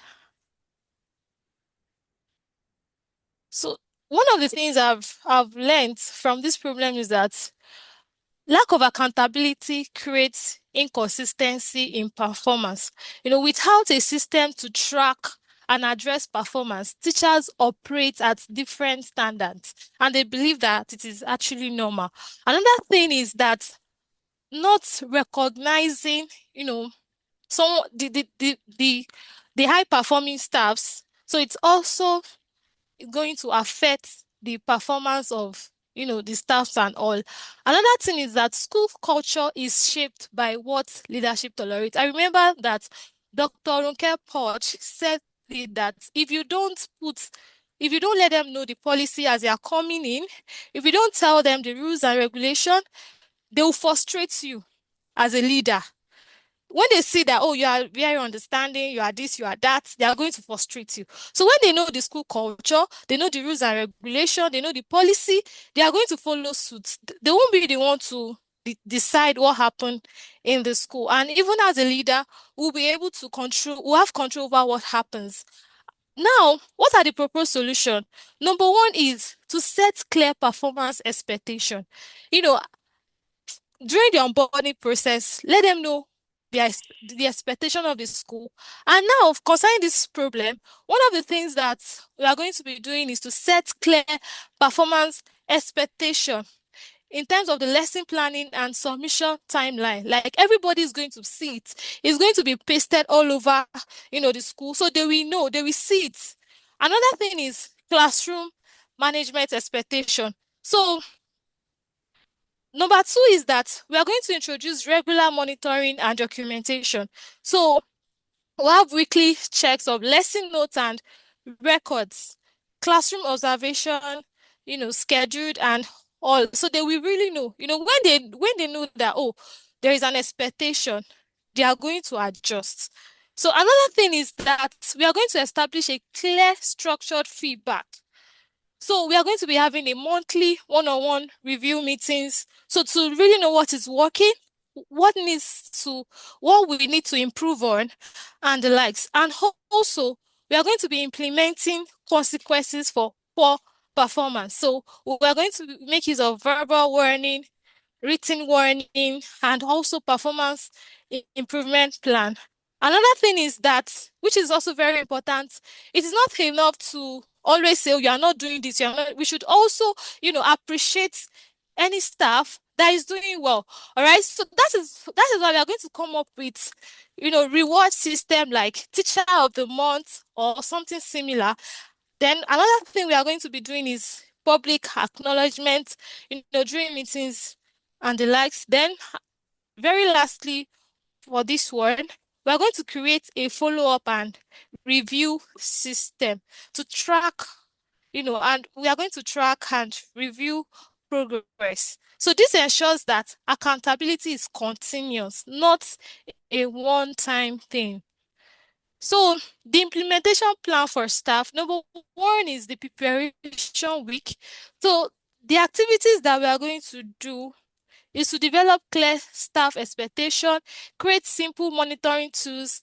S14: So one of the things I've learned from this problem is that lack of accountability creates inconsistency in performance. Without a system to track and address performance, teachers operate at different standards and they believe that it is actually normal. Another thing is that not recognizing, some the high performing staffs. So it's also going to affect the performance of the staffs and all. Another thing is that school culture is shaped by what leadership tolerates. I remember that Dr. Runke Poch said that if you don't let them know the policy as they are coming in, if you don't tell them the rules and regulation, they will frustrate you as a leader. When they see that, oh, you are very understanding, you are this, you are that, they are going to frustrate you. So when they know the school culture, they know the rules and regulation, they know the policy, they are going to follow suit. They won't be the one to decide what happened in the school. And even as a leader, we'll be able to we'll have control over what happens. Now, what are the proposed solutions? Number one is to set clear performance expectation. You know, during the onboarding process, let them know the expectation of the school. And now, concerning this problem, one of the things that we are going to be doing is to set clear performance expectation in terms of the lesson planning and submission timeline. Like everybody is going to see it. It's going to be pasted all over, the school, so they will know, they will see it. Another thing is classroom management expectation. So number two is that we are going to introduce regular monitoring and documentation. So we'll have weekly checks of lesson notes and records, classroom observation, scheduled and all. So they will really know, when they know that, oh, there is an expectation, they are going to adjust. So another thing is that we are going to establish a clear, structured feedback. So we are going to be having a monthly one-on-one review meetings. So to really know what is working, what we need to improve on, and the likes. And also, we are going to be implementing consequences for poor performance. So we are going to make use of verbal warning, written warning, and also performance improvement plan. Another thing is that, which is also very important, it is not enough to always say, oh, you are not doing this. We should also, appreciate any staff that is doing well. All right. So that is why we are going to come up with, reward system like teacher of the month or something similar. Then another thing we are going to be doing is public acknowledgement, during meetings and the likes. Then very lastly, for this one, we are going to create a follow-up and review system to track, and we are going to track and review progress. So this ensures that accountability is continuous, not a one-time thing. So the implementation plan for staff, number one is the preparation week. So the activities that we are going to do is to develop clear staff expectation, create simple monitoring tools,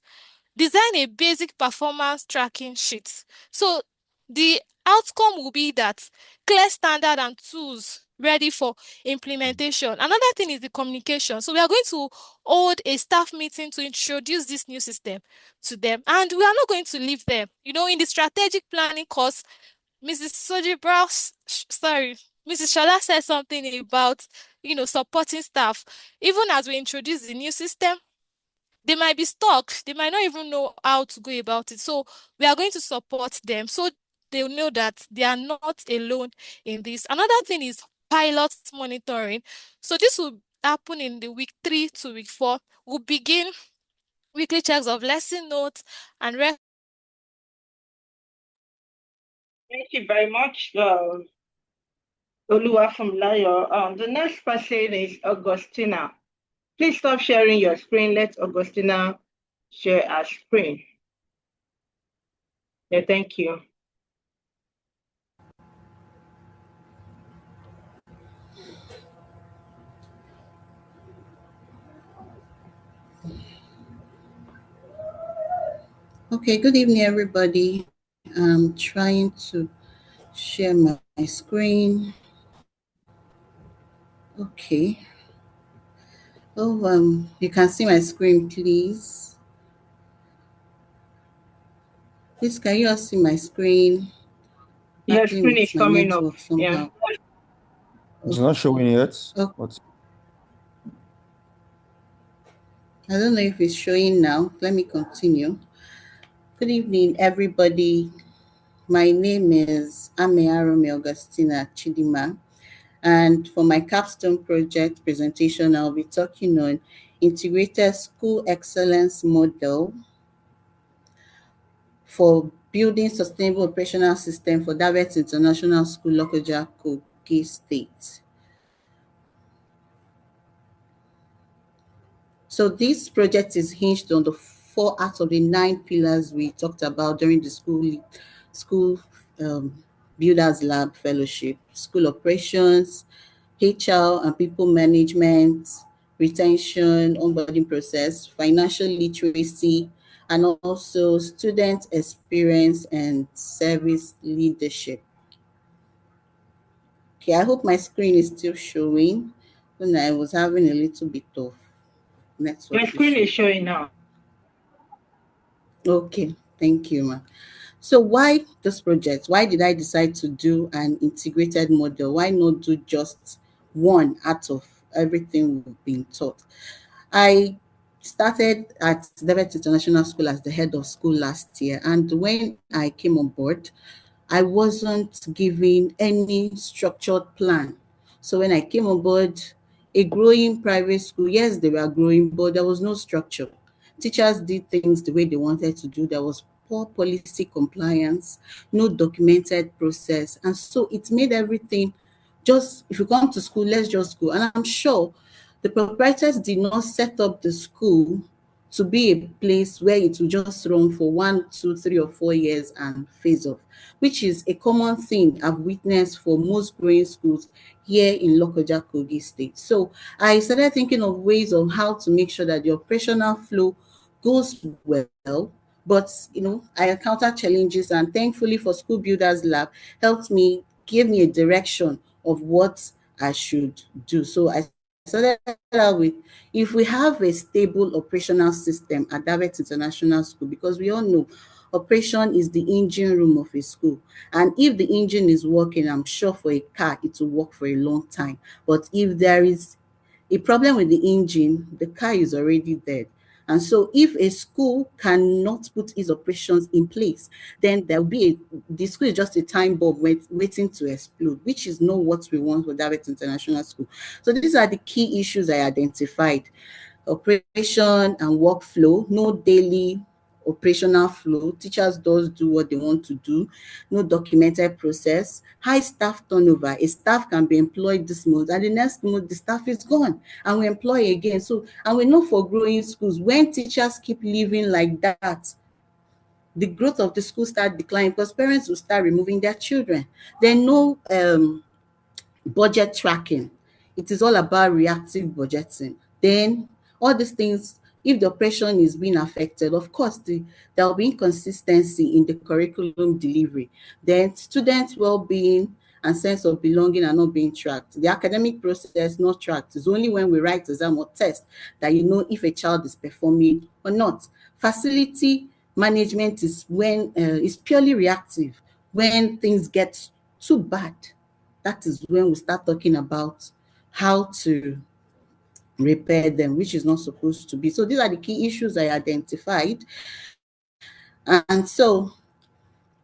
S14: design a basic performance tracking sheet. So the outcome will be that clear standard and tools ready for implementation. Another thing is the communication. So we are going to hold a staff meeting to introduce this new system to them. And we are not going to leave them. In the strategic planning course, Mrs. Soji Browse, sorry, Mrs. Shola said something about, supporting staff. Even as we introduce the new system, they might be stuck. They might not even know how to go about it. So we are going to support them so they'll know that they are not alone in this. Another thing is pilot monitoring. So this will happen in the week 3 to week 4. We'll begin weekly checks of lesson notes and
S1: Thank you very much, Olua from Layo. The next person is Augustina. Please stop sharing your screen. Let Augustina share her screen. Yeah, thank you.
S9: Okay, good evening, everybody. I'm trying to share my screen. Okay. Oh, you can see my screen, please. Please, can you all see my screen?
S1: Your screen is
S9: My
S1: coming up.
S9: network somehow.
S5: It's not showing yet.
S9: Oh.
S5: But
S9: I don't know if it's showing now. Let me continue. Good evening, everybody. My name is Amearome Augustina Chidima. And for my capstone project presentation, I'll be talking on integrated school excellence model for building sustainable operational system for Davet International School, Lokoja, Kogi State. So this project is hinged on the 4 out of the 9 pillars we talked about during the school Builders Lab Fellowship: school operations, HR and people management, retention, onboarding process, financial literacy, and also student experience and service leadership. Okay, I hope my screen is still showing. When I was having a little bit of network
S1: Your screen
S9: issue.
S1: is showing now.
S9: Okay, thank you, ma. So why this project? Why did I decide to do an integrated model? Why not do just one out of everything we've been taught? I started at David International School as the head of school last year, and when I came on board, I wasn't given any structured plan. So when I came on board, a growing private school, yes, they were growing, but there was no structure. Teachers did things the way they wanted to do. There was poor policy compliance, no documented process. And so it made everything just, if you come to school, let's just go. And I'm sure the proprietors did not set up the school to be a place where it will just run for 1, 2, 3, or 4 years and phase off, which is a common thing I've witnessed for most growing schools here in Lokoja, Kogi State. So I started thinking of ways on how to make sure that the operational flow goes well. But I encountered challenges, and thankfully for School Builders Lab helped me, gave me a direction of what I should do. So I started out with, if we have a stable operational system at Davet International School, because we all know operation is the engine room of a school. And if the engine is working, I'm sure for a car, it will work for a long time. But if there is a problem with the engine, the car is already dead. And so if a school cannot put its operations in place, then there'll be the school is just a time bomb waiting to explode, which is not what we want for Davet International School. So these are the key issues I identified: operation and workflow, no daily operational flow. Teachers does do what they want to do, no documented process, high staff turnover. A staff can be employed this month and the next month the staff is gone and we employ again. So, and we know for growing schools, when teachers keep living like that, the growth of the school start declining because parents will start removing their children. Then no budget tracking. It is all about reactive budgeting. Then all these things, if the operation is being affected, of course, there will be inconsistency in the curriculum delivery. Then student well-being and sense of belonging are not being tracked. The academic process not tracked. It's only when we write exam or test that you know if a child is performing or not. Facility management is when is purely reactive. When things get too bad, that is when we start talking about how to repair them, which is not supposed to be. So these are the key issues I identified. And so,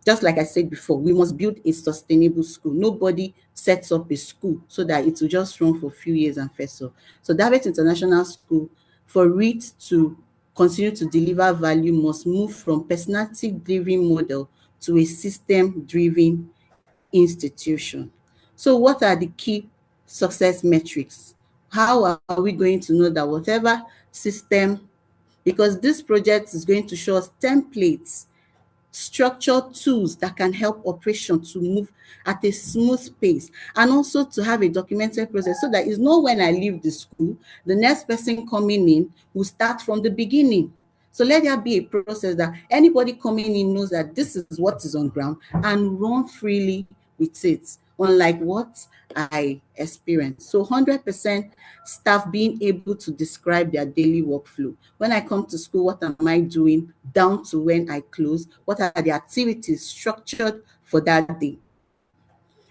S9: just like I said before, we must build a sustainable school. Nobody sets up a school so that it will just run for a few years and fess off. So Davet International School, for it to continue to deliver value, must move from personality-driven model to a system-driven institution. So what are the key success metrics? How are we going to know that whatever system, because this project is going to show us templates, structured tools that can help operation to move at a smooth pace, and also to have a documented process so that it's not when I leave the school, the next person coming in will start from the beginning. So let there be a process that anybody coming in knows that this is what is on ground and run freely with it, unlike what I experienced. So 100% staff being able to describe their daily workflow. When I come to school, what am I doing down to when I close? What are the activities structured for that day?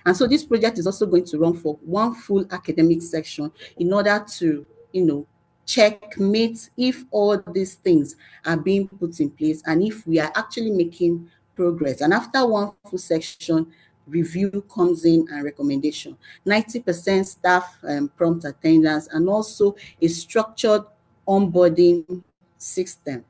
S9: And so this project is also going to run for one full academic section in order to, checkmate if all these things are being put in place and if we are actually making progress. And after one full section, review comes in and recommendation. 90% staff prompt attendance, and also a structured onboarding system.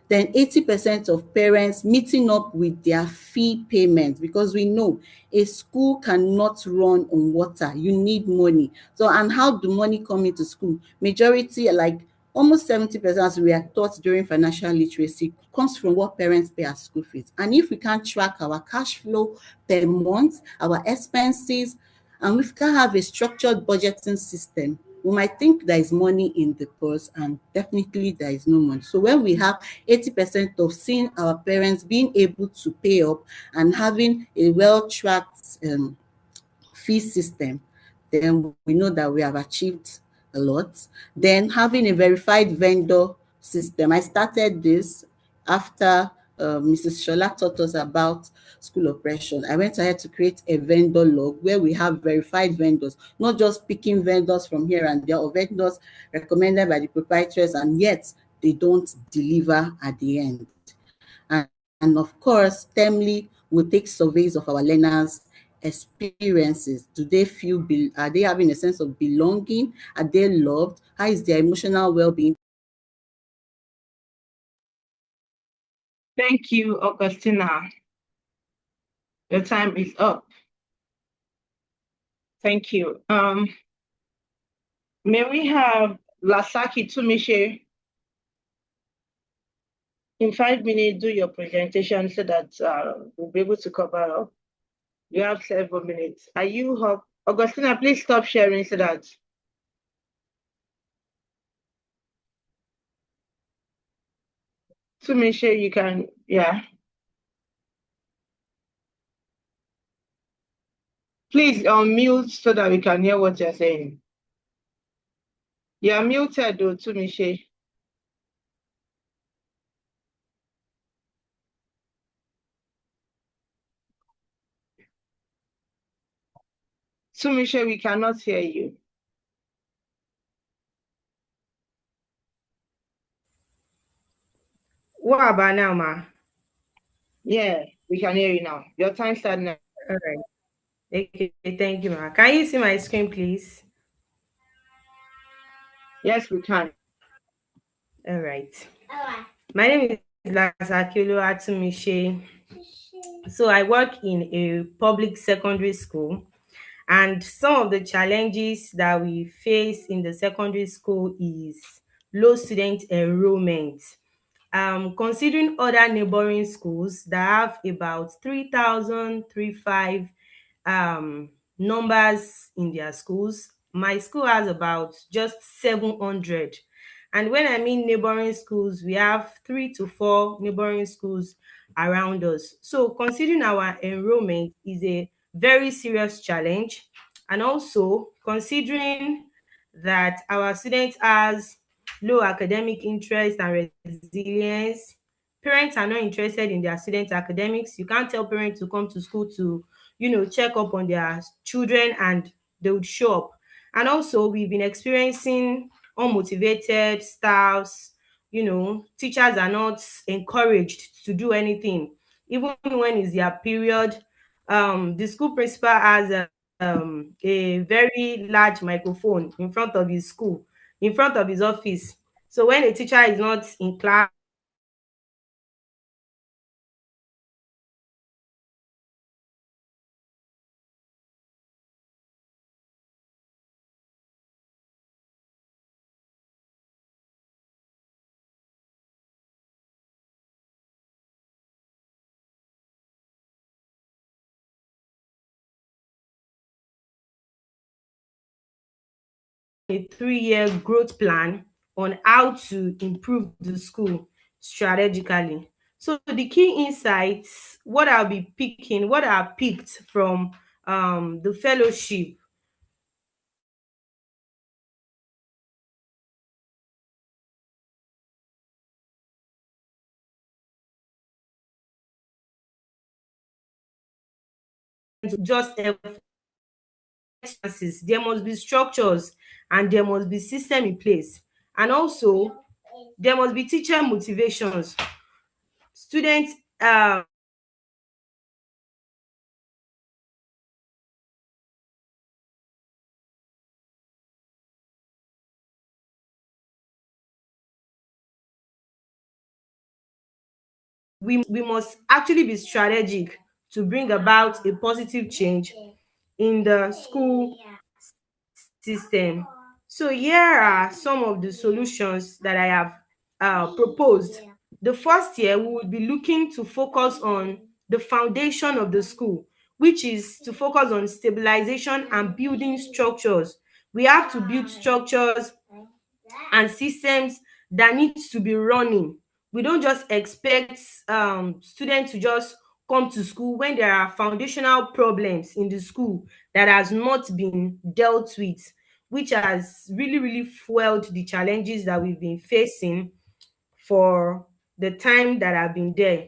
S9: Then 80% of parents meeting up with their fee payment, because we know a school cannot run on water. You need money. So, and how do money come into school? Majority, like almost 70%, as we are taught during financial literacy, comes from what parents pay as school fees. And if we can't track our cash flow per month, our expenses, and we can have a structured budgeting system, we might think there is money in the purse, and definitely there is no money. So when we have 80% of seeing our parents being able to pay up and having a well-tracked fee system, then we know that we have achieved a lot. Then having a verified vendor system. I started this after Mrs. Shola taught us about school operation. I went ahead to create a vendor log where we have verified vendors, not just picking vendors from here and there, or vendors recommended by the proprietors, and yet they don't deliver at the end. And of course, Temly will take surveys of our learners' experiences. Do they feel, are they having a sense of belonging? Are they loved? How is their emotional well-being?
S1: Thank you, Augustina. Your time is up. Thank you. May we have Lasaki Tumishe in 5 minutes do your presentation so that we'll be able to cover up. You have several minutes. Are you up? Augustina, please stop sharing so that. Tumishe, you can, yeah. Please unmute so that we can hear what you're saying. You're muted though, Tumishe. Tumishe, we cannot hear you.
S3: What about now, ma?
S1: Yeah, we can hear you now. Your time started now.
S3: All right. Okay, thank you, ma. Can you see my screen, please?
S1: Yes, we can.
S3: All right. My name is Lasakilo Atumishe. So I work in a public secondary school, and some of the challenges that we face in the secondary school is low student enrollment. Considering other neighboring schools that have about 3,035 numbers in their schools, my school has about just 700. And when I mean neighboring schools, we have 3 to 4 neighboring schools around us. So considering our enrollment is a very serious challenge, and also considering that our students has low academic interest and resilience. Parents are not interested in their students' academics. You can't tell parents to come to school to, check up on their children, and they would show up. And also, we've been experiencing unmotivated staffs. Teachers are not encouraged to do anything, even when it's their period. The school principal has a very large microphone in front of his school, in front of his office. So when a teacher is not in class, a 3-year growth plan on how to improve the school strategically. So the key insights, what I'll be picking, what I picked from the fellowship, just there must be structures and there must be system in place, and also there must be teacher motivations. Students we must actually be strategic to bring about a positive change in the school system. So here are some of the solutions that I have proposed. The first year, we will be looking to focus on the foundation of the school, which is to focus on stabilization and building structures. We have to build structures and systems that needs to be running. We don't just expect students to just come to school when there are foundational problems in the school that has not been dealt with, which has really fueled the challenges that we've been facing for the time that I've been there.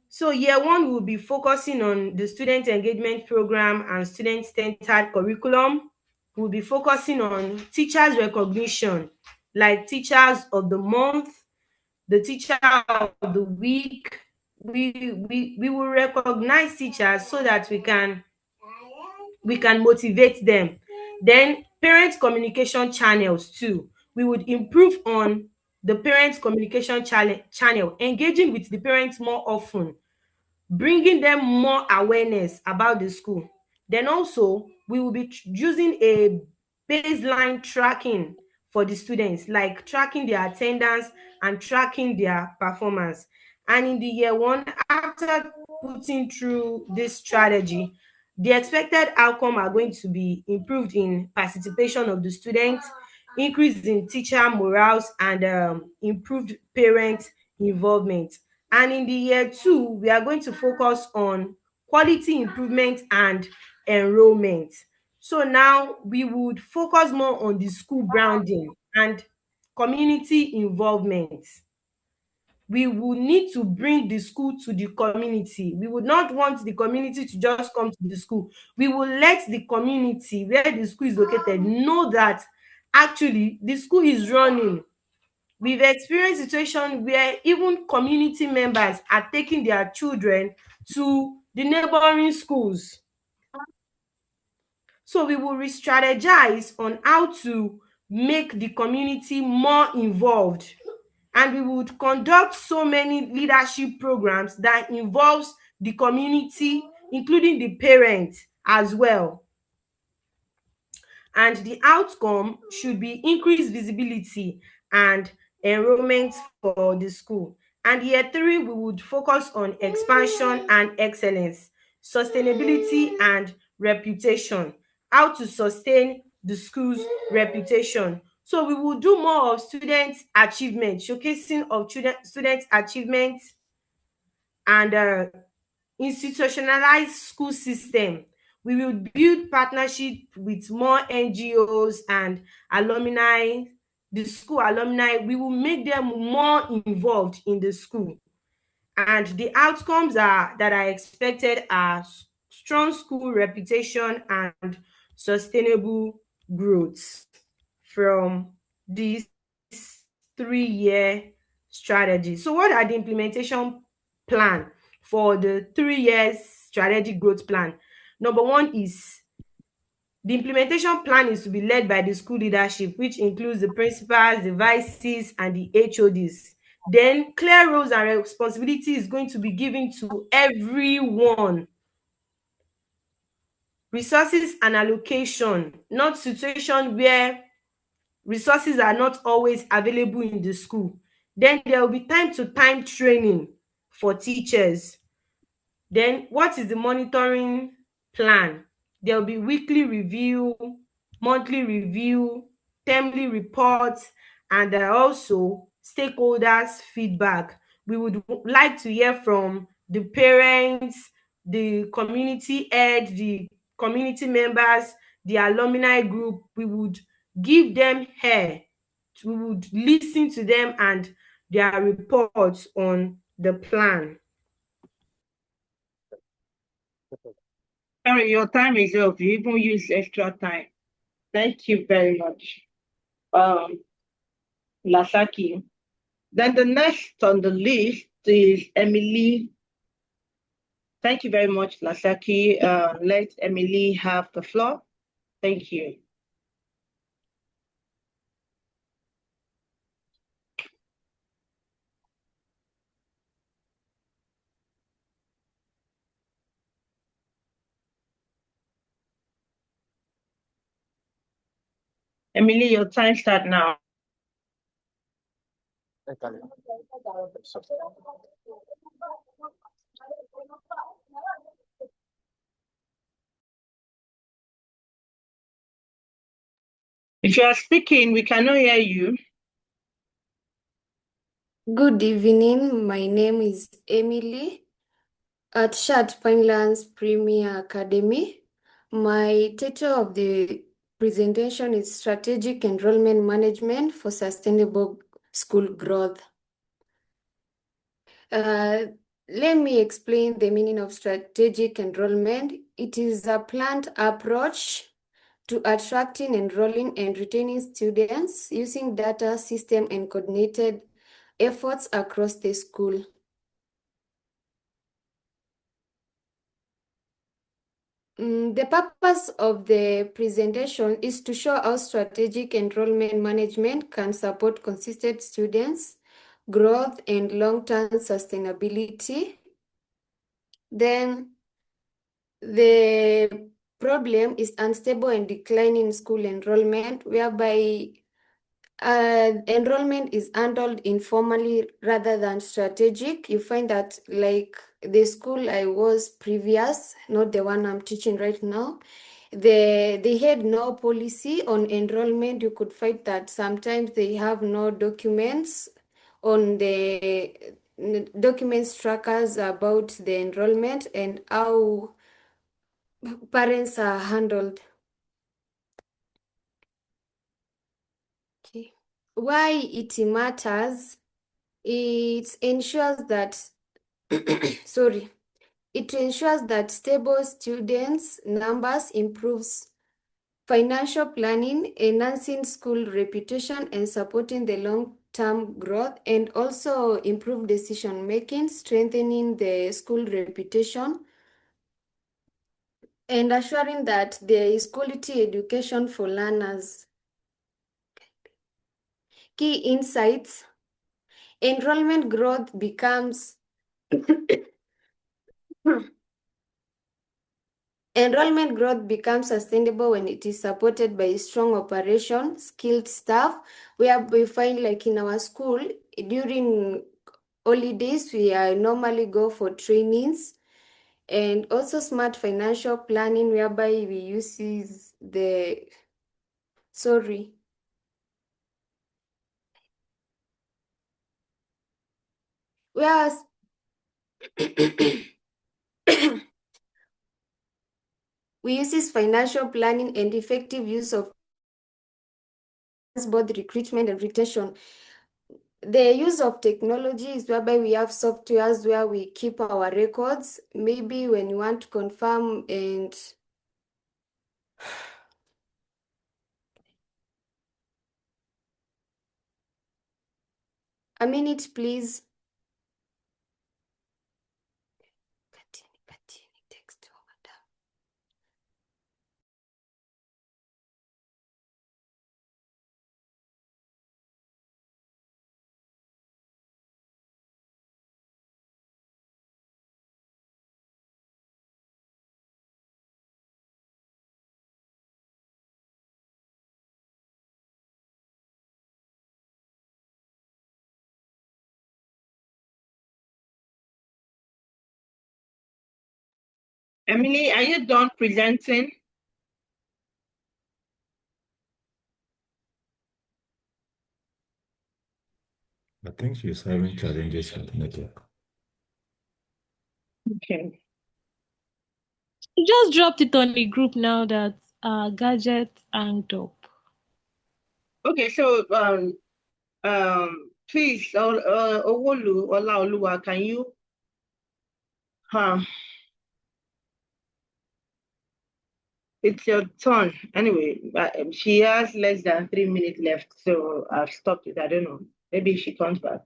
S3: So year one will be focusing on the student engagement program and student-centered curriculum. We'll be focusing on teachers recognition, like teachers of the month, the teacher of the week. We will recognize teachers so that we can motivate them. Then parent communication channels too. We would improve on the parent communication channel, engaging with the parents more often, bringing them more awareness about the school. Then also, we will be using a baseline tracking for the students, like tracking their attendance and tracking their performance. And in the year one, after putting through this strategy, the expected outcome are going to be improved in participation of the students, increase in teacher morals, and improved parent involvement. And in the year two, we are going to focus on quality improvement and enrollment. So now we would focus more on the school branding and community involvement. We will need to bring the school to the community. We would not want the community to just come to the school. We will let the community where the school is located know that actually the school is running. We've experienced situation where even community members are taking their children to the neighboring schools. So we will re-strategize on how to make the community more involved, and we would conduct so many leadership programs that involves the community, including the parents as well. And the outcome should be increased visibility and enrollment for the school. And year three, we would focus on expansion and excellence, sustainability and reputation, how to sustain the school's reputation. So we will do more of student achievement, showcasing of student achievement, and institutionalized school system. We will build partnership with more NGOs and alumni, the school alumni. We will make them more involved in the school. And the outcomes that are expected are strong school reputation and sustainable growth from this 3-year strategy. So what are the implementation plan for the 3 years strategic growth plan? Number one is the implementation plan is to be led by the school leadership, which includes the principals, the vices, and the HODs. Then clear roles and responsibility is going to be given to everyone. Resources and allocation, not situation where resources are not always available in the school. Then there will be time to time training for teachers. Then what is the monitoring plan? There will be weekly review, monthly review, termly reports, and also stakeholders feedback. We would like to hear from the parents, the community head, the community members, the alumni group. We would give them ear. We would listen to them and their reports on the plan.
S1: Sorry, your time is up. You even use extra time. Thank you very much, um, Lasaki. Then the next on the list is Emily. Thank you very much, Lasaki. Let Emily have the floor. Thank you. Emily, your time start now. If you are speaking, we cannot hear you.
S15: Good evening. My name is Emily at Shat Pinelands Premier Academy. My title of the presentation is Strategic Enrollment Management for Sustainable School Growth. Let me explain the meaning of strategic enrollment. It is a planned approach to attracting, enrolling, and retaining students using data system and coordinated efforts across the school. The purpose of the presentation is to show how strategic enrollment management can support consistent students, growth, and long-term sustainability. Then the problem is unstable and declining school enrollment, whereby enrollment is handled informally rather than strategic. You find that like the school I was previous, not the one I'm teaching right now, they had no policy on enrollment. You could find that sometimes they have no documents on the documents trackers about the enrollment and how parents are handled. Okay. Why it matters? It ensures that sorry, it ensures that stable students numbers improves financial planning, enhancing school reputation and supporting the long-term growth, and also improve decision making, strengthening the school reputation, and assuring that there is quality education for learners. Key insights: enrollment growth becomes enrollment growth becomes sustainable when it is supported by strong operation, skilled staff, where we find like in our school during holidays, we normally go for trainings, and also smart financial planning, whereby we use the, sorry. Whereas we use this financial planning and effective use of both recruitment and retention. The use of technology is whereby we have softwares where we keep our records. Maybe when you want to confirm and a minute, please.
S1: Emily, are you done presenting?
S8: I think she's having challenges with the network.
S1: Okay.
S14: You just dropped it on the group now that gadget hanged up.
S1: Okay, so please, Owolu Olaoluwa, can you it's your turn. Anyway, she has less than 3 minutes left, so I've stopped it. I don't know. Maybe she comes back.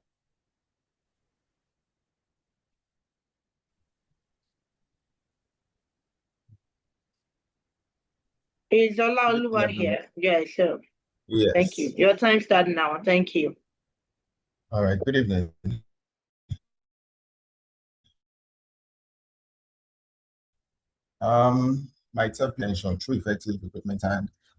S1: Is Olaoluwa here? Yeah, sure.
S10: Yes.
S1: Thank you. Your time starts now. Thank you.
S10: All right. Good evening. My top mention through effective recruitment and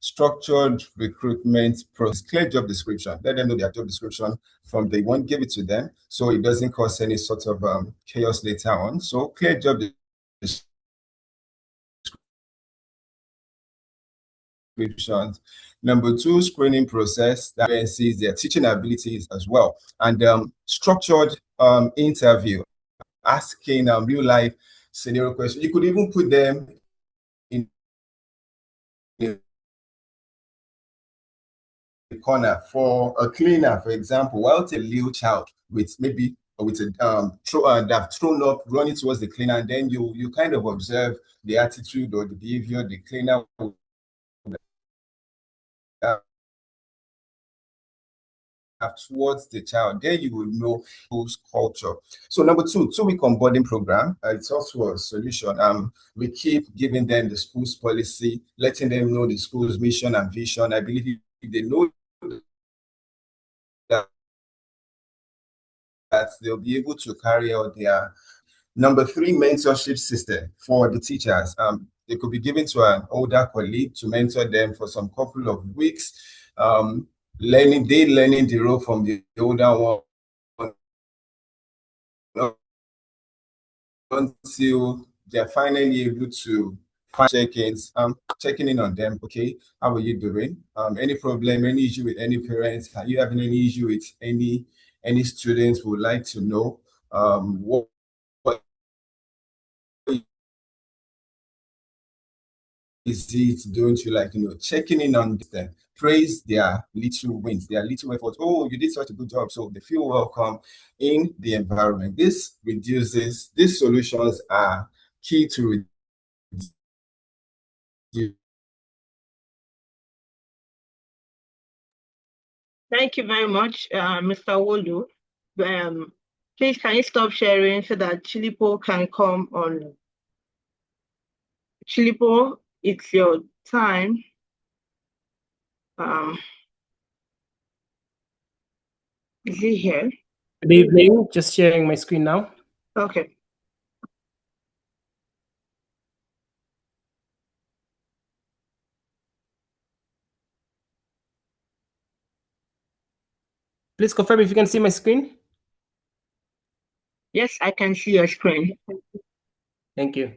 S10: structured recruitment process, clear job description. Let them know their job description from day one, give it to them so it doesn't cause any sort of chaos later on. So clear job descriptions. Number two, screening process that sees their teaching abilities as well. And structured interview, asking real life scenario questions. You could even put them in the corner for a cleaner, for example, while it's a little child with maybe with a they've thrown up running towards the cleaner, and then you kind of observe the attitude or the behavior the cleaner will have towards the child. There you will know school's culture. So number two, 2 week onboarding program. It's also a solution. We keep giving them the school's policy, letting them know the school's mission and vision. I believe if they know that they'll be able to carry out their number three, mentorship system for the teachers. They could be given to an older colleague to mentor them for some couple of weeks, learning the role from the older one until they're finally able to check-ins, checking in on them. Okay, how are you doing? Any problem, any issue with any parents? Are you having any issue with any students who would like to know what is it? Don't you like, checking in on them, praise their little wins, their little efforts. Oh, you did such a good job. So they feel welcome in the environment. These solutions are key to reduce.
S1: Thank you very much, Mr. Wolu. Please, can you stop sharing so that Chilipo can come on? Chilipo, it's your time. Is he here?
S16: Good evening. Just sharing my screen now.
S1: Okay.
S16: Please confirm if you can see my screen.
S1: Yes, I can see your screen.
S16: Thank you.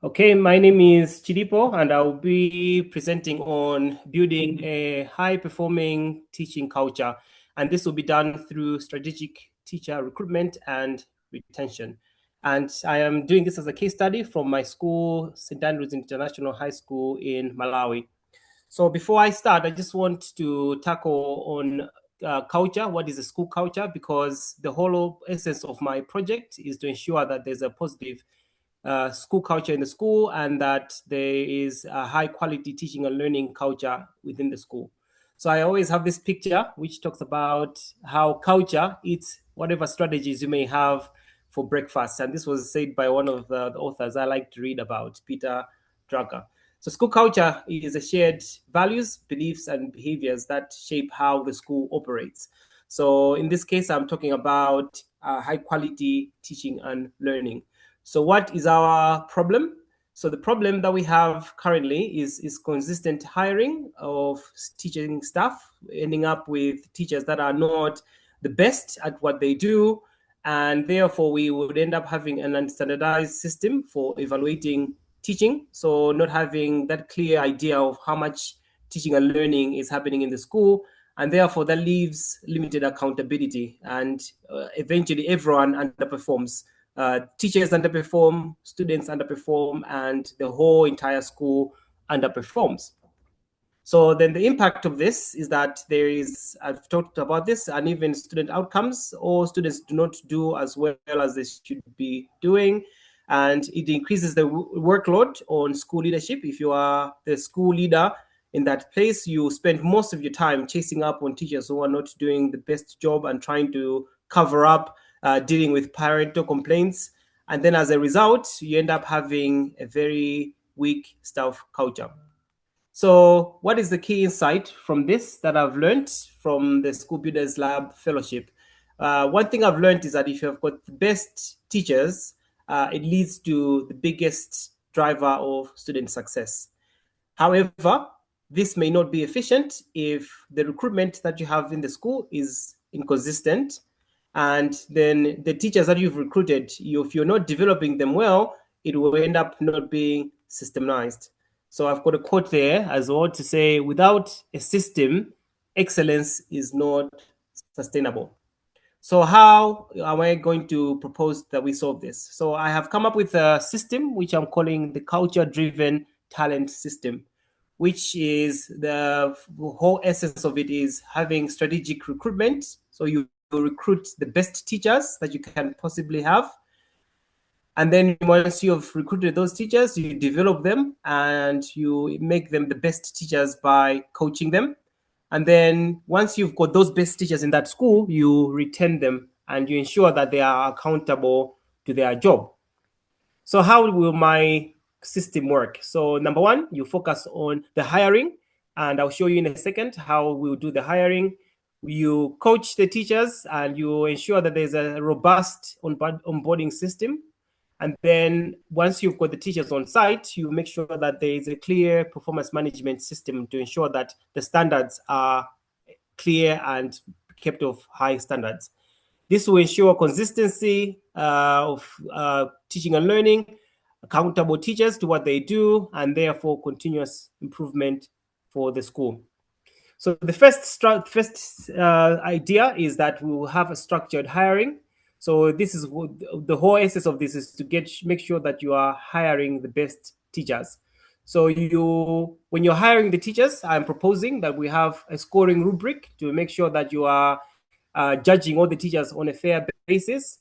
S16: Okay, my name is Chidipo, and I'll be presenting on building a high-performing teaching culture. And this will be done through strategic teacher recruitment and retention. And I am doing this as a case study from my school, St. Andrews International High School in Malawi. So before I start, I just want to tackle on culture. What is a school culture? Because the whole essence of my project is to ensure that there's a positive school culture in the school and that there is a high quality teaching and learning culture within the school. So I always have this picture which talks about how culture eats whatever strategies you may have for breakfast. And this was said by one of the authors I like to read about, Peter Drucker. So school culture is a shared values, beliefs, and behaviors that shape how the school operates. So in this case, I'm talking about high quality teaching and learning. So what is our problem? So the problem that we have currently is consistent hiring of teaching staff, ending up with teachers that are not the best at what they do. And therefore, we would end up having an unstandardized system for evaluating teaching. So not having that clear idea of how much teaching and learning is happening in the school. And therefore, that leaves limited accountability. And eventually, everyone underperforms. Teachers underperform, students underperform, and the whole entire school underperforms. So then the impact of this is that there is, I've talked about this, uneven student outcomes, or students do not do as well as they should be doing. And it increases the workload on school leadership. If you are the school leader in that place, you spend most of your time chasing up on teachers who are not doing the best job and trying to cover up, dealing with parental complaints. And then as a result, you end up having a very weak staff culture. So what is the key insight from this that I've learned from the School Builders Lab Fellowship? One thing I've learned is that if you've got the best teachers, it leads to the biggest driver of student success. However, This may not be efficient if the recruitment that you have in the school is inconsistent, and then the teachers that you've recruited, if you're not developing them well, it will end up not being systemized. So I've got a quote there as well to say, without a system, excellence is not sustainable. So how am I going to propose that we solve this? So I have come up with a system which I'm calling the culture-driven talent system, which is the whole essence of it is having strategic recruitment. So you recruit the best teachers that you can possibly have. And then once you've recruited those teachers, you develop them and you make them the best teachers by coaching them. And then once you've got those best teachers in that school, you retain them and you ensure that they are accountable to their job. So how will my system work? So number one, you focus on the hiring, and I'll show you in a second how we'll do the hiring. You coach the teachers and you ensure that there's a robust onboarding system. And then once you've got the teachers on site, you make sure that there is a clear performance management system to ensure that the standards are clear and kept of high standards. This will ensure consistency of teaching and learning, accountable teachers to what they do, and therefore continuous improvement for the school. So the first idea is that we will have a structured hiring. So this is the whole essence of this is to make sure that you are hiring the best teachers. So when you're hiring the teachers, I'm proposing that we have a scoring rubric to make sure that you are judging all the teachers on a fair basis.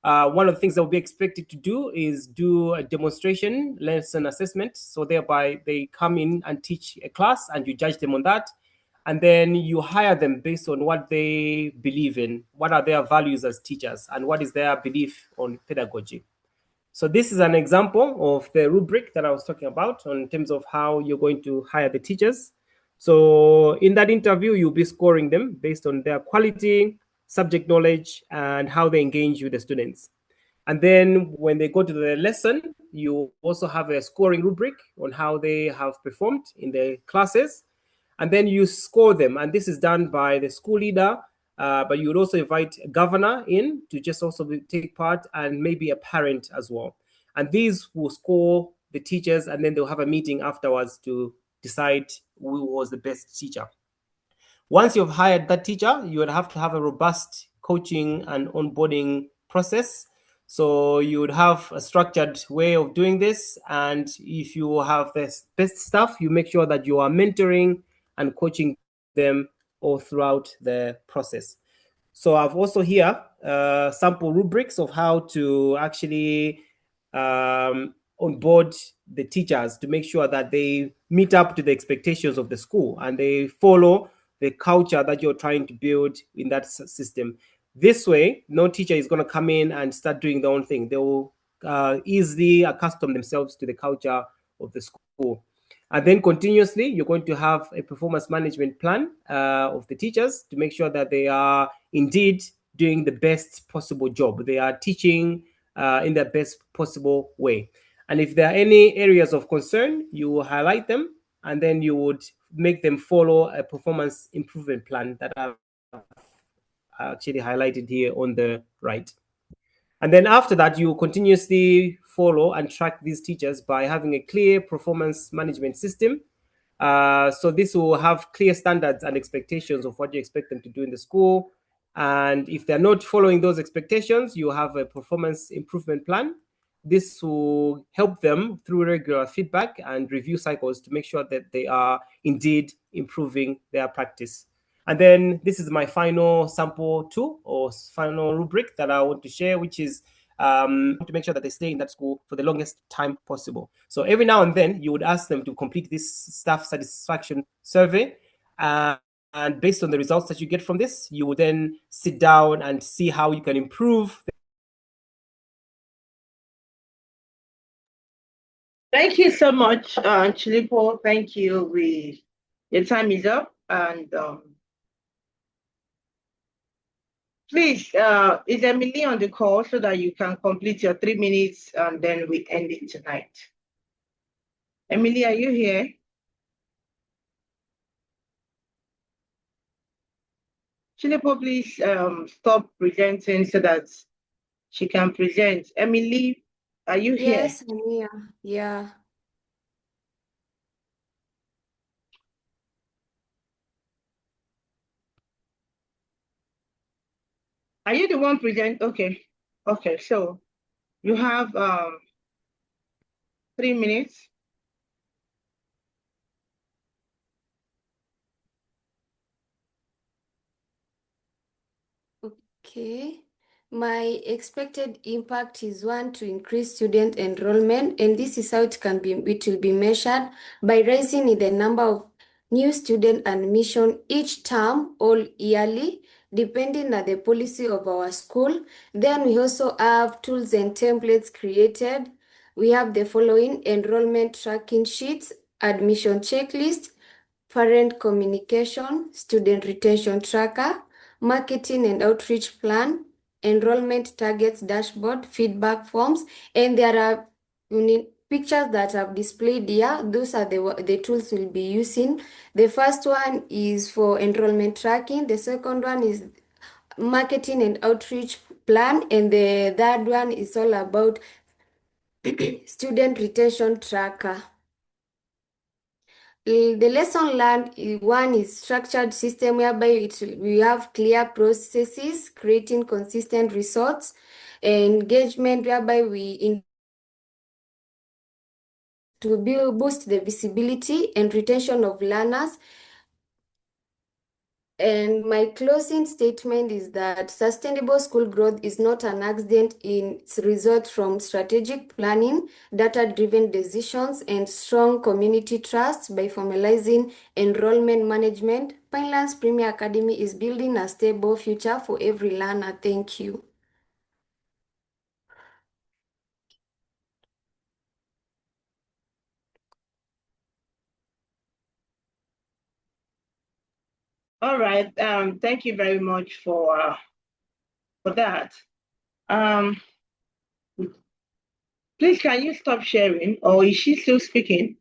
S16: One of the things that will be expected to do is do a demonstration lesson assessment. So thereby they come in and teach a class and you judge them on that. And then you hire them based on what they believe in, what are their values as teachers, and what is their belief on pedagogy. So this is an example of the rubric that I was talking about in terms of how you're going to hire the teachers. So in that interview, you'll be scoring them based on their quality, subject knowledge, and how they engage with the students. And then when they go to the lesson, you also have a scoring rubric on how they have performed in the classes. And then you score them. And this is done by the school leader, but you would also invite a governor in to just also take part, and maybe a parent as well. And these will score the teachers, and then they'll have a meeting afterwards to decide who was the best teacher. Once you've hired that teacher, you would have to have a robust coaching and onboarding process. So you would have a structured way of doing this. And if you have the best staff, you make sure that you are mentoring and coaching them all throughout the process. So I've also here sample rubrics of how to actually onboard the teachers to make sure that they meet up to the expectations of the school and they follow the culture that you're trying to build in that system. This way, no teacher is going to come in and start doing their own thing. They will easily accustom themselves to the culture of the school. And then continuously, you're going to have a performance management plan of the teachers to make sure that they are indeed doing the best possible job. They are teaching in the best possible way. And if there are any areas of concern, you will highlight them, and then you would make them follow a performance improvement plan that I've actually highlighted here on the right. And then after that, you continuously follow and track these teachers by having a clear performance management system. So this will have clear standards and expectations of what you expect them to do in the school. And if they're not following those expectations, you have a performance improvement plan. This will help them through regular feedback and review cycles to make sure that they are indeed improving their practice. And then this is my final sample tool or final rubric that I want to share, which is to make sure that they stay in that school for the longest time possible. So every now and then you would ask them to complete this staff satisfaction survey. And based on the results that you get from this, you would then sit down and see how you can improve.
S1: Thank you so much, Chilipo. Thank you. Your time is up, and please, is Emily on the call so that you can complete your 3 minutes and then we end it tonight? Emily, are you here? Chinepo, please stop presenting so that she can present. Emily, are you here?
S15: Yes, I'm here. Yeah.
S1: Are you the one present? Okay. Okay, so you have 3 minutes.
S15: Okay. My expected impact is one, to increase student enrollment, and this is how it will be measured by rising in the number of new student admission each term or yearly, depending on the policy of our school. Then we also have tools and templates created. We have the following: enrollment tracking sheets, admission checklist, parent communication, student retention tracker, marketing and outreach plan, enrollment targets dashboard, feedback forms, and there are pictures that I've displayed here. Those are the tools we'll be using. The first one is for enrollment tracking. The second one is marketing and outreach plan, and the third one is all about student retention tracker. The lesson learned, one is structured system whereby we have clear processes, creating consistent results, engagement whereby to boost the visibility and retention of learners. And my closing statement is that sustainable school growth is not an accident. It's a result from strategic planning, data-driven decisions, and strong community trust. By formalizing enrollment management, Pinelands Premier Academy is building a stable future for every learner. Thank you.
S1: All right. Thank you very much for that. Please, can you stop sharing, or is she still speaking?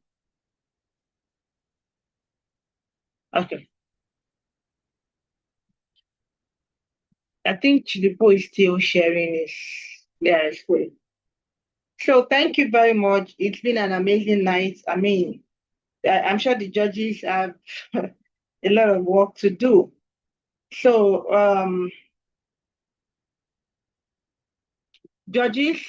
S1: Okay. I think Chidipo is still sharing his screen. So thank you very much. It's been an amazing night. I mean, I'm sure the judges have a lot of work to do. So judges,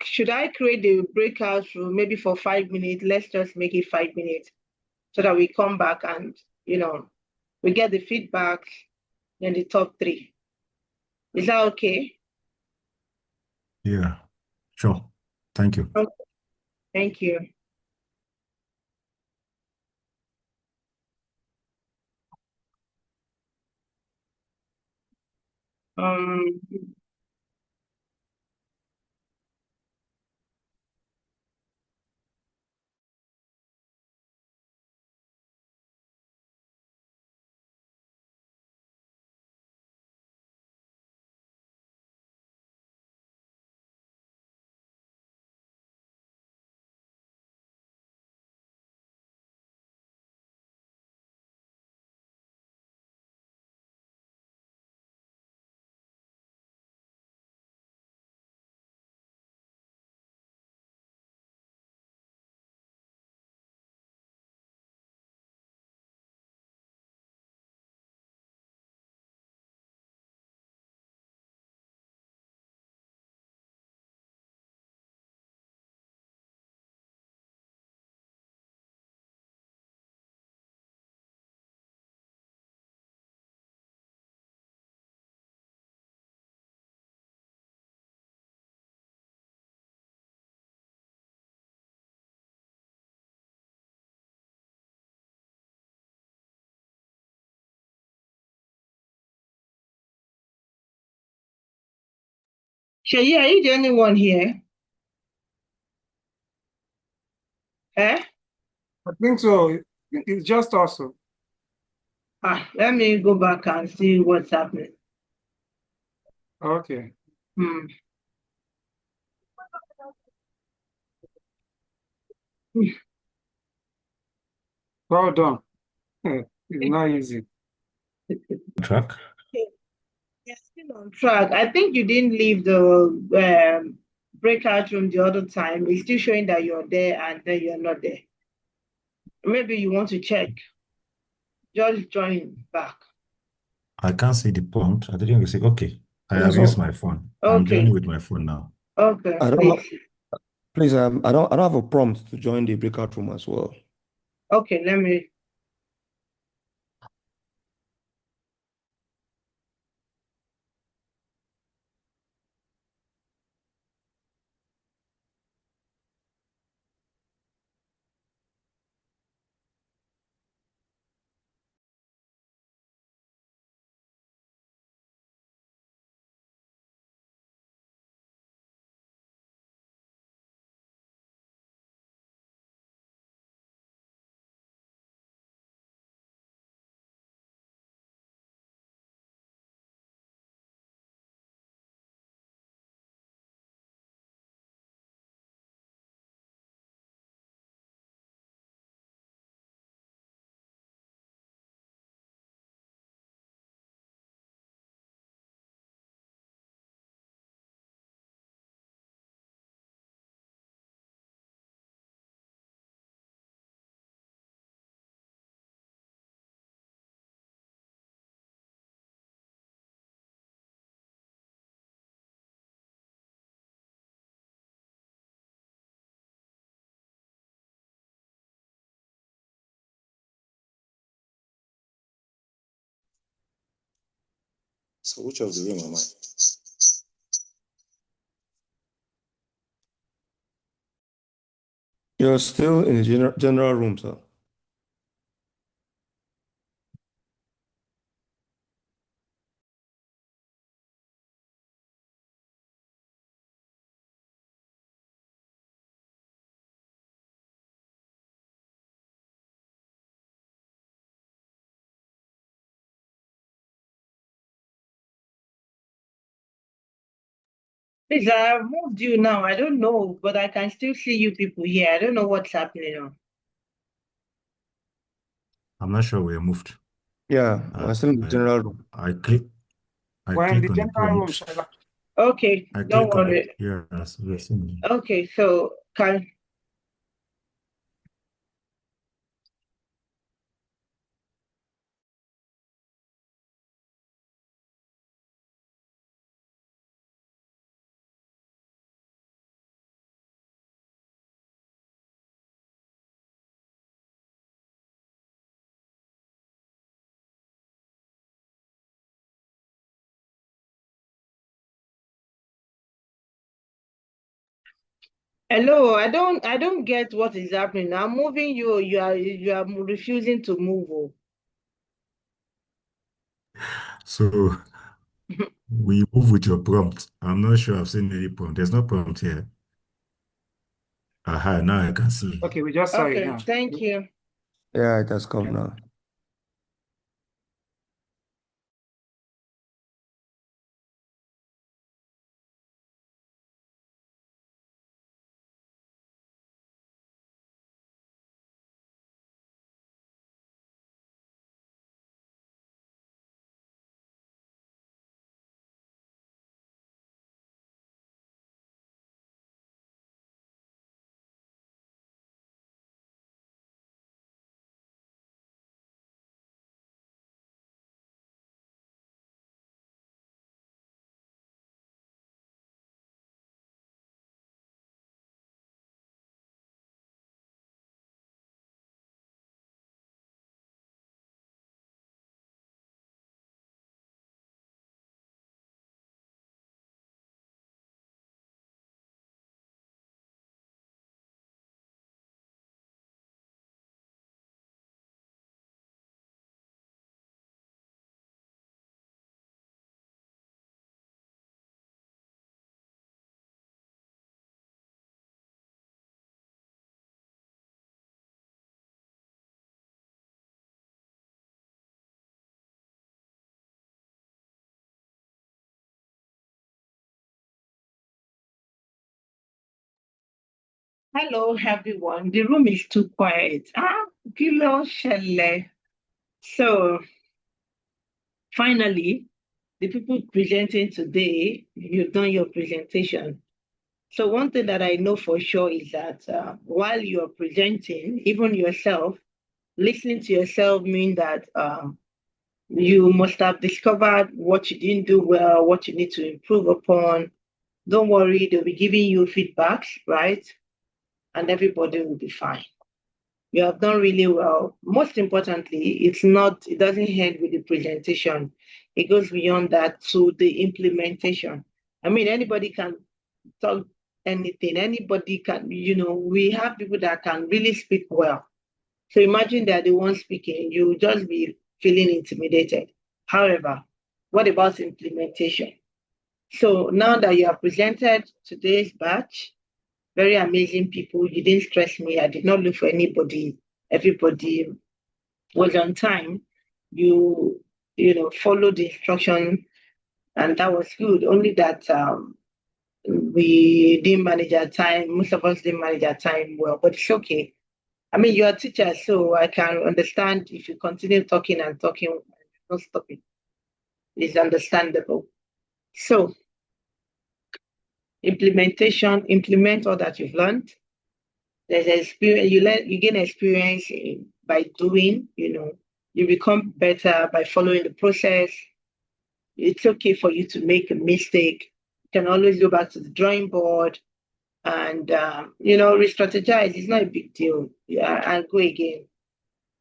S1: should I create a breakout room maybe for 5 minutes? Let's just make it 5 minutes so that we come back and we get the feedback in the top three. Is that okay?
S8: Yeah, sure. Thank you.
S1: Okay. Thank you. Um, Shayi, are you the only one here? Eh?
S7: I think so. It's just also.
S1: Let me go back and see what's happening.
S7: Okay.
S1: Hmm.
S7: Well done. It's not easy.
S8: Track.
S1: Still on track. I think you didn't leave the breakout room the other time. It's still showing that you're there and then you're not there. Maybe you want to check. Just join back.
S8: I can't see the prompt. I didn't receive. Okay. I have
S5: So
S8: used my phone. I'm joining
S1: Okay.
S8: with my phone now.
S1: Okay,
S5: I don't know.
S1: please.
S5: Please, I don't have a prompt to join the breakout room as well.
S1: Okay, let me.
S8: So which of the room am I?
S5: You're still in the general room, sir.
S1: Please, I have moved you now. I don't know, but I can still see you people here. I don't know what's happening now.
S8: I'm not sure we're moved.
S5: Yeah, we're still in the general room.
S8: I click
S7: We're in the
S8: on the
S7: general room,
S8: prompt.
S7: Shola.
S1: Okay,
S8: I
S1: don't
S8: click on
S1: worry.
S8: yes, we're seeing.
S1: Okay, so can hello, I don't get what is happening. I'm moving you, you are refusing to move. Oh.
S8: So we move with your prompt. I'm not sure I've seen any prompt. There's no prompt here. Aha, now I can see.
S7: Okay, we just saw it
S1: Okay,
S7: now.
S1: thank you.
S5: Yeah, it has come now.
S1: Hello, everyone. The room is too quiet. Kilo Shelle. So finally, the people presenting today, you've done your presentation. So one thing that I know for sure is that while you're presenting, even yourself, listening to yourself means that you must have discovered what you didn't do well, what you need to improve upon. Don't worry, they'll be giving you feedbacks, right? And everybody will be fine. You have done really well. Most importantly, it doesn't end with the presentation. It goes beyond that to the implementation. I mean, anybody can talk anything. Anybody can, we have people that can really speak well. So imagine they're the ones speaking, you just be feeling intimidated. However, what about implementation? So now that you have presented today's batch, very amazing people, you didn't stress me. I did not look for anybody. Everybody was on time. You, followed the instruction, and that was good. Only that we didn't manage our time. Most of us didn't manage our time well, but it's okay. I mean, you're a teacher, so I can understand if you continue talking and talking, not stopping. It's understandable. So, implement all that you've learned. There's experience, you gain experience by doing, you become better by following the process. It's okay for you to make a mistake. You can always go back to the drawing board and, re-strategize. It's not a big deal. Yeah, and go again.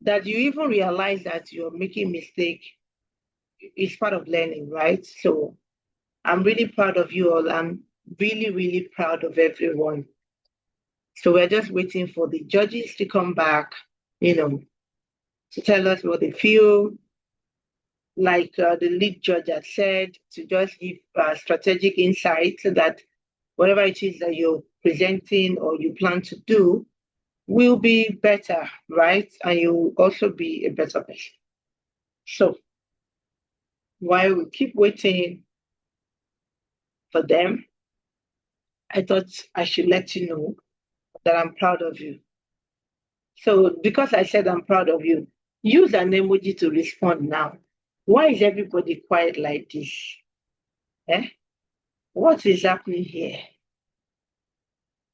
S1: That you even realize that you're making mistake is part of learning, right? So I'm really proud of you all. I'm really, really proud of everyone. So we're just waiting for the judges to come back, to tell us what they feel. Like the lead judge had said, to just give strategic insight so that whatever it is that you're presenting or you plan to do will be better, right? And you'll also be a better person. So while we keep waiting for them, I thought I should let you know that I'm proud of you. So because I said I'm proud of you, use an emoji to respond now. Why is everybody quiet like this? Eh? What is happening here?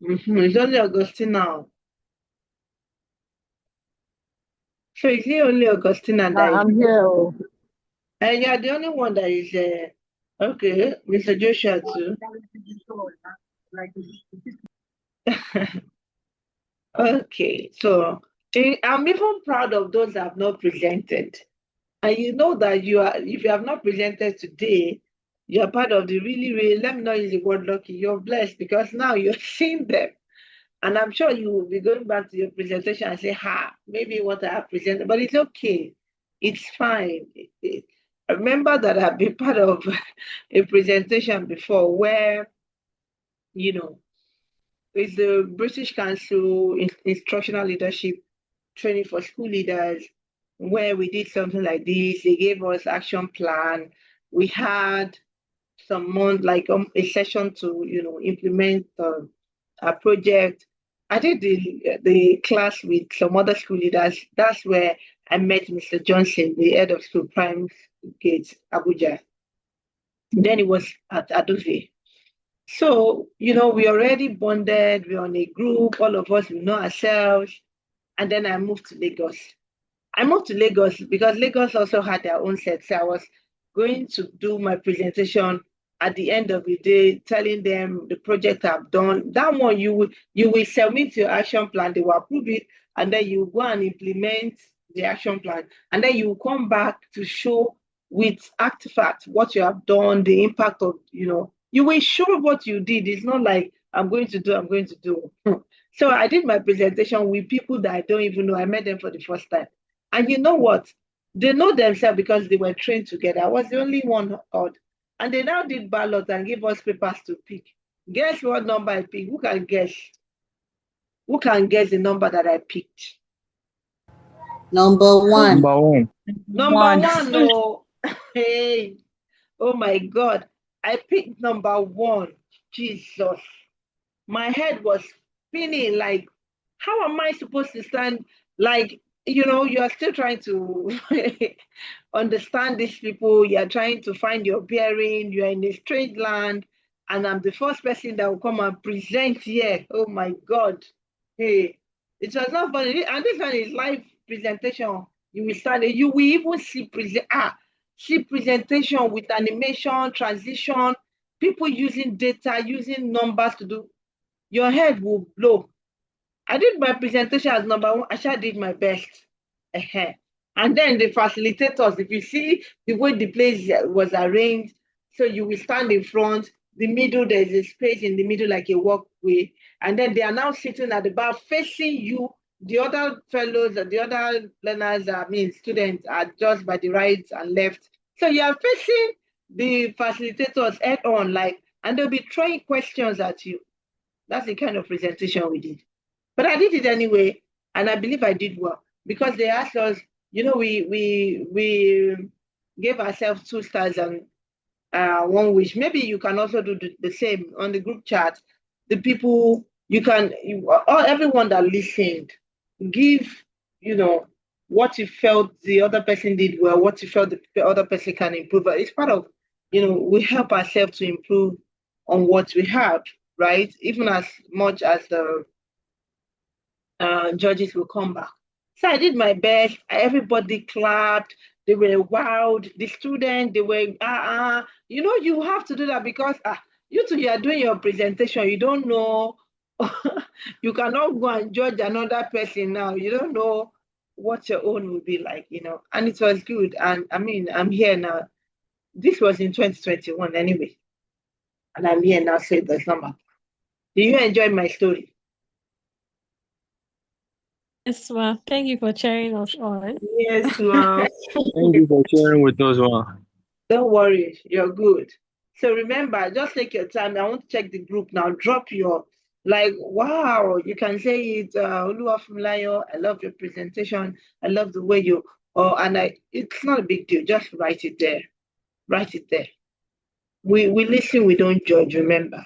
S1: It's only Augustine now. So is it only Augustine that
S17: I'm here. Oh.
S1: And you're the only one that is okay, Mr. Joshua too. Okay, so I'm even proud of those that have not presented. And you know that if you have not presented today, you're part of the really, really, let me not use the word lucky, you're blessed because now you're seeing them. And I'm sure you will be going back to your presentation and say, maybe what I have presented, but it's okay. It's fine. I remember that I've been part of a presentation before where, it's the British Council Instructional Leadership Training for School Leaders, where we did something like this. They gave us action plan. We had some month, like a session to, implement a project. I did the class with some other school leaders. That's where I met Mr. Johnson, the head of school, Prime Gate, Abuja. Then it was at Adobe. So, we already bonded, we're on a group, all of us, we know ourselves. And then I moved to Lagos. I moved to Lagos because Lagos also had their own set. So I was going to do my presentation at the end of the day, telling them the project I've done. That one you will submit your action plan, they will approve it, and then you go and implement the action plan. And then you will come back to show with artifacts what you have done, the impact of, you will show what you did. It's not like I'm going to do. So I did my presentation with people that I don't even know. I met them for the first time. And you know what? They know themselves because they were trained together. I was the only one odd. And they now did ballots and gave us papers to pick. Guess what number I picked? Who can guess? Who can guess the number that I picked?
S9: Number one.
S17: Number one.
S1: Number one, no. Hey, oh my God. I picked number one. Jesus. My head was spinning like, how am I supposed to stand? Like, you are still trying to understand these people. You are trying to find your bearing. You are in a strange land, and I'm the first person that will come and present here. Oh my God. Hey, it was not funny. And this one is live presentation. You will start, you will even see presentation with animation, transition, people using data, using numbers to do. Your head will blow. I did my presentation as number one. I sure did my best. uh And then the facilitators, if you see the way the place was arranged, so you will stand in front, the middle, there's a space in the middle like a walkway. And then they are now sitting at the back facing you. The other fellows, the other learners, students are just by the right and left. So you are facing the facilitators head on, like, and they'll be throwing questions at you. That's the kind of presentation we did. But I did it anyway, and I believe I did well because they asked us. We gave ourselves 2 stars and one wish. Maybe you can also do the same on the group chat. The people or everyone that listened, give what you felt the other person did well, what you felt the other person can improve. It's part of we help ourselves to improve on what we have, right? Even as much as the judges will come back. So I did my best. Everybody clapped. They were wowed. The students, they were, you have to do that because you are doing your presentation. You don't know. You cannot go and judge another person now. You don't know what your own will be like. And it was good. And I'm here now. This was in 2021 anyway. And I'm here now, so it does not matter. Do you enjoy my story?
S17: Yes, ma. Thank you for cheering us on.
S3: Yes, ma'am.
S4: Thank you for sharing with us, ma.
S1: Don't worry, you're good. So remember, just take your time. I want to check the group now. Drop your wow, you can say it, Oluwafumlayo, I love your presentation. I love the way you it's not a big deal. Just write it there. Write it there. We listen, we don't judge, remember.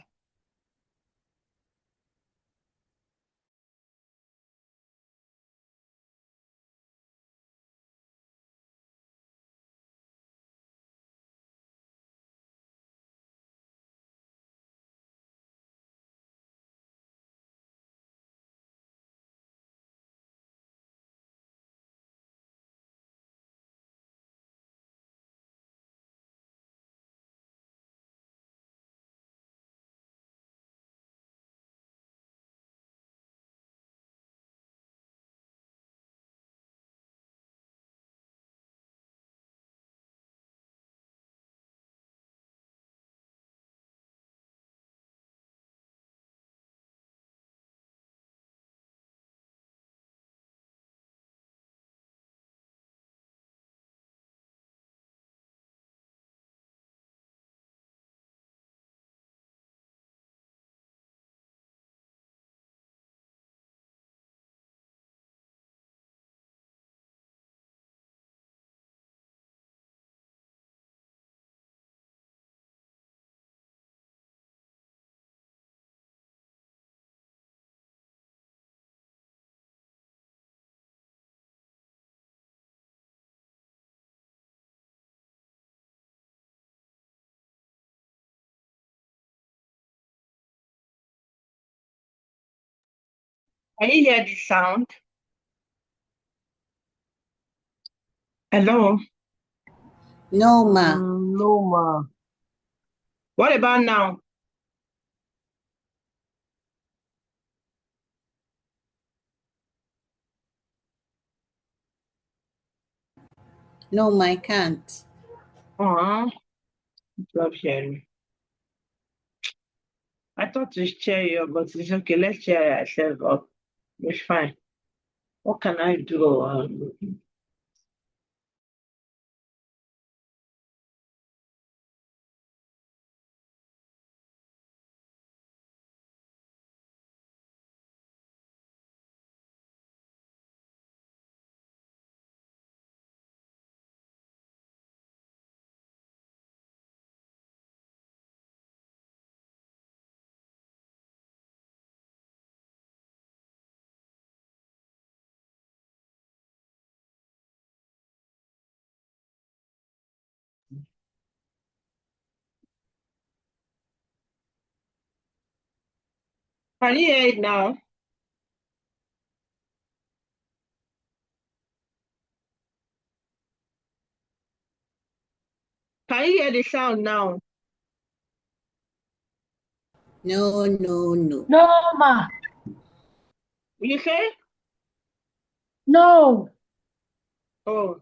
S1: Can you hear the sound? Hello?
S9: No, ma.
S2: No, ma.
S1: What about now?
S9: No, ma, I can't.
S1: Love sharing. I thought to share you, but it's okay. Let's share ourselves up. It's fine. What can I do? Can you hear it now? Can you hear the sound now?
S9: No, no, no.
S13: No, ma.
S1: You say?
S13: No.
S1: Oh.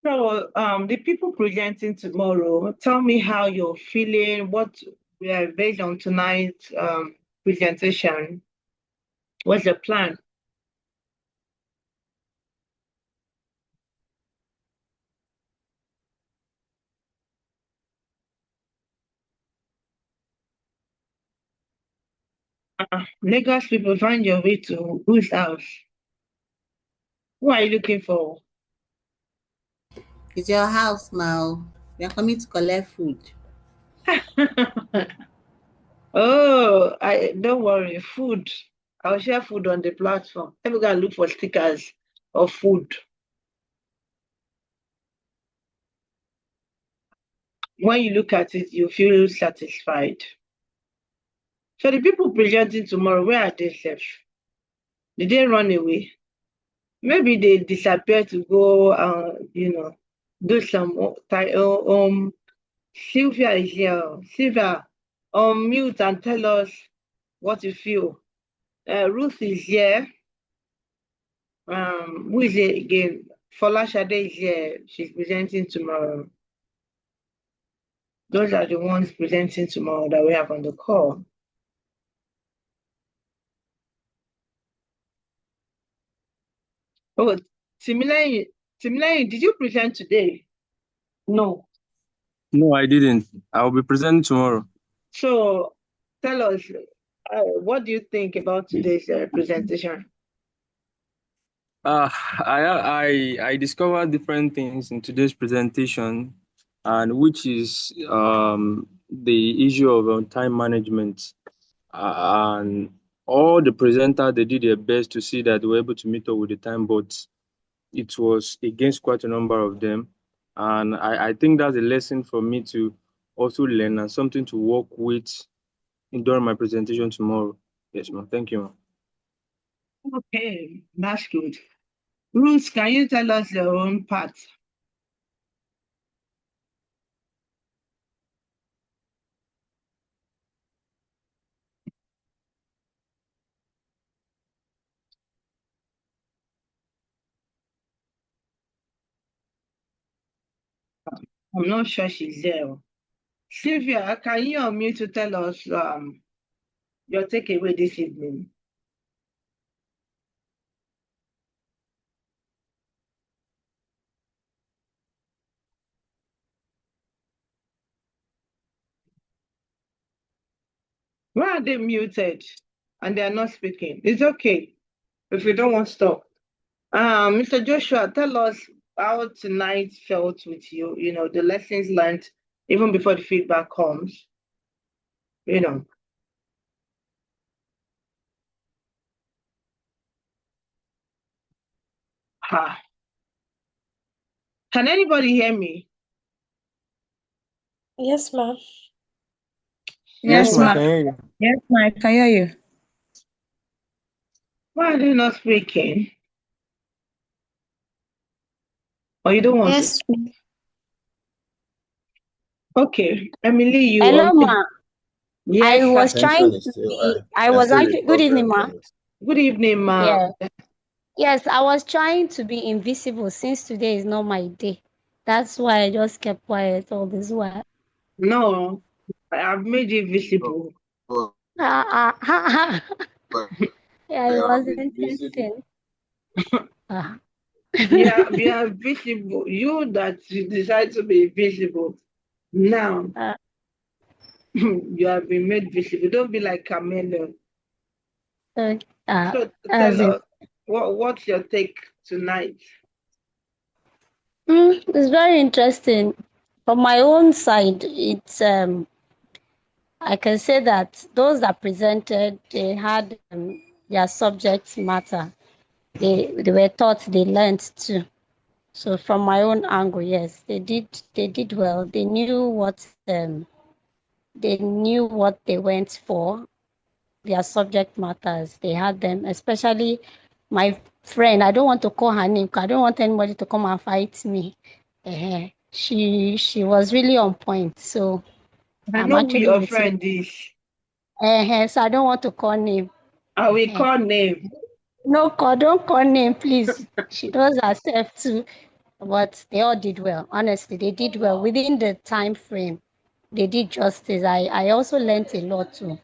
S1: So, the people presenting tomorrow, tell me how you're feeling, what we are based on tonight's presentation. What's the plan? Lagos people, find your way to whose house? Who are you looking for?
S9: It's your house, Mao. We are coming to collect food.
S1: Oh, I don't worry. Food. I'll share food on the platform. Let me go and look for stickers of food. When you look at it, you feel satisfied. So the people presenting tomorrow, where are they safe? Did they run away? Maybe they disappear to go, do some Sylvia is here. Sylvia, mute and tell us what you feel. Ruth is here. Who is it again? Folashade is here. She's presenting tomorrow. Those are the ones presenting tomorrow that we have on the call. Oh, Timileyin, did you present today? No.
S4: No, I didn't. I will be presenting tomorrow.
S1: So tell us, what do you think about today's presentation?
S4: I discovered different things in today's presentation, and which is the issue of time management. And all the presenters, they did their best to see that they were able to meet up with the time, but it was against quite a number of them. And I think that's a lesson for me to also learn and something to work with during my presentation tomorrow. Yes, ma'am. Thank you, ma'am.
S1: Okay, that's good. Ruth, can you tell us your own part? I'm not sure she's there. Sylvia, can you unmute to tell us your takeaway this evening? Why are they muted and they are not speaking? It's okay if you don't want to stop. Mr. Joshua, tell us how tonight felt with you, the lessons learned even before the feedback comes, you know. Ha. Can anybody hear me?
S17: Yes, ma'am.
S4: Yes,
S18: Yes,
S4: ma'am.
S18: ma.
S4: Can you hear you?
S18: Yes, ma. I can hear you.
S1: Why are they not speaking? Or you don't want to?
S18: Yes.
S1: Okay, Emily, you
S18: Hello,
S1: unmute.
S18: ma.
S1: Yes,
S18: I
S1: sir.
S18: was trying
S10: Attention is
S18: to
S10: still
S18: be.
S10: high.
S18: I
S10: There's
S18: was
S10: still a
S18: actually. Good evening,
S10: problem
S18: ma.
S10: with it.
S1: Good evening, ma'am.
S18: Yeah. Yes, I was trying to be invisible since today is not my day. That's why I just kept quiet all this while.
S1: No, I have made it
S4: Oh,
S1: visible.
S18: Yeah, it was interesting.
S1: You are visible. You that decide to be visible. Now you have been made visible. Don't be like chameleon. So
S18: as
S1: tell
S18: in,
S1: us what's your take tonight?
S18: it's very interesting. From my own side, it's I can say that those that presented, they had their subject matter. They were taught, they learned too. So from my own angle, yes, they did well. They knew what they went for, their subject matters. They had them, especially my friend. I don't want to call her name because I don't want anybody to come and fight me. She was really on point. So
S1: I
S18: I'm
S1: know who
S18: actually
S1: your
S18: with
S1: friend is.
S18: so I don't want to call name.
S1: I will call name.
S18: No, don't call name, please. She does herself too. But they all did well. Honestly, they did well within the time frame. They did justice. I also learned a lot too.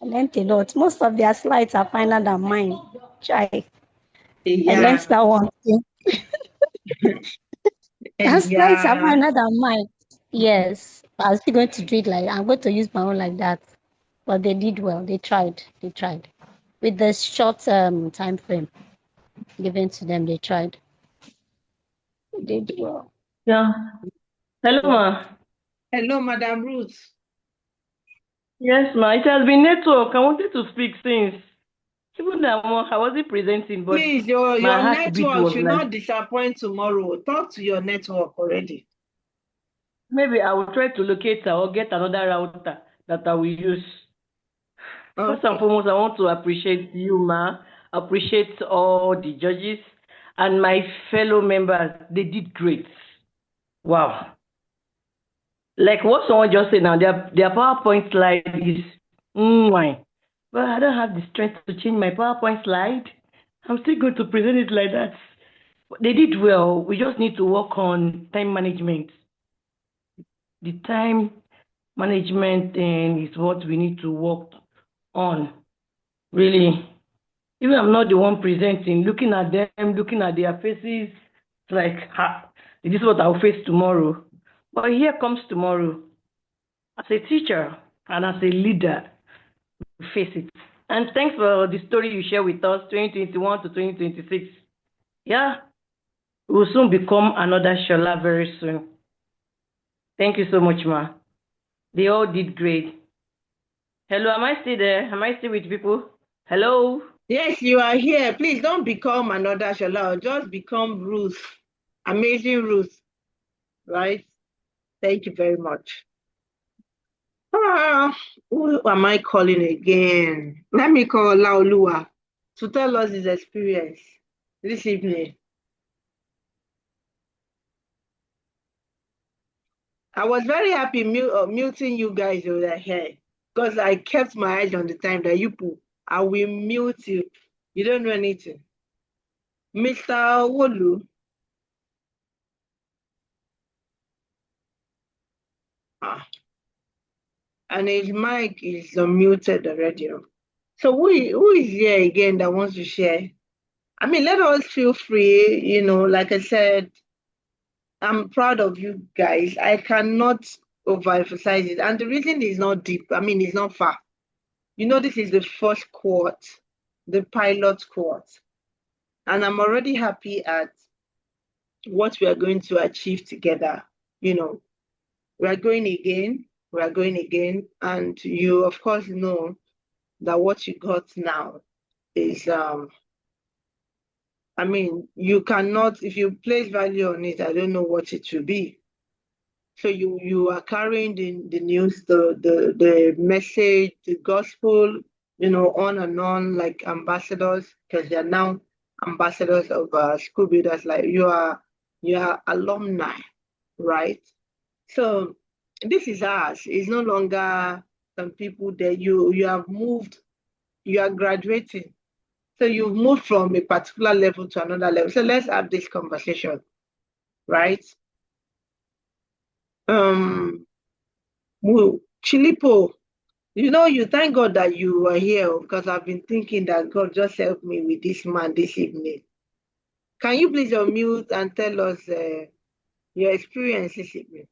S18: I learned a lot. Most of their slides are finer than mine. I learned
S1: Yeah.
S18: that one too. Their slides are
S1: Yeah.
S18: finer than mine. Yes. I'm still going to do it like I'm going to use my own like that. But they did well. They tried. They tried. With the short time frame given to them, they tried. They did well.
S19: Yeah. Hello, ma.
S1: Hello, Madam Ruth.
S19: Yes, ma. It has been network. I wanted to speak since. Even though I wasn't presenting, but
S1: Please,
S19: my
S1: your
S19: heartbeat
S1: network
S19: was
S1: should
S19: like,
S1: not disappoint tomorrow. Talk to your network already.
S19: maybe I will try to locate her or get another router that I will use. First and
S1: Okay.
S19: foremost, I want to appreciate you, ma. Appreciate all the judges and my fellow members. They did great. Wow. Like what someone just said now, their PowerPoint slide is why. But I don't have the strength to change my PowerPoint slide. I'm still going to present it like that. They did well. We just need to work on time management. The time management thing is what we need to work on. Really. Even I'm not the one presenting, looking at them, looking at their faces, it's like, this is what I'll face tomorrow. But here comes tomorrow. As a teacher and as a leader, we face it. And thanks for the story you share with us, 2021 to 2026. Yeah, we will soon become another Shola very soon. Thank you so much, ma. They all did great. Hello, am I still there? Am I still with people? Hello?
S1: Yes, you are here. Please don't become another Shola. Just become Ruth. Amazing Ruth. Right? Thank you very much. Who am I calling again? Let me call Laolua to tell us his experience this evening. I was very happy muting you guys over here because I kept my eyes on the time that I will mute you. You don't know anything. Mr. Wolu. And his mic is unmuted already. So who is here again that wants to share? I mean, let us feel free. Like I said, I'm proud of you guys. I cannot overemphasize it. And the reason is not deep. I mean, it's not far. This is the first cohort, the pilot cohort. And I'm already happy at what we are going to achieve together. We are going again. And you, of course, know that what you got now is, I mean, you cannot, if you place value on it, I don't know what it will be. So you are carrying the news, the message, the gospel, on and on like ambassadors, because they are now ambassadors of school builders. Like you are alumni, right? So this is ours. It's no longer some people that you have moved, you are graduating. So you've moved from a particular level to another level. So let's have this conversation, right? Chilipo, You thank God that you were here because I've been thinking that God just help me with this man this evening. Can you please unmute and tell us your experience this evening?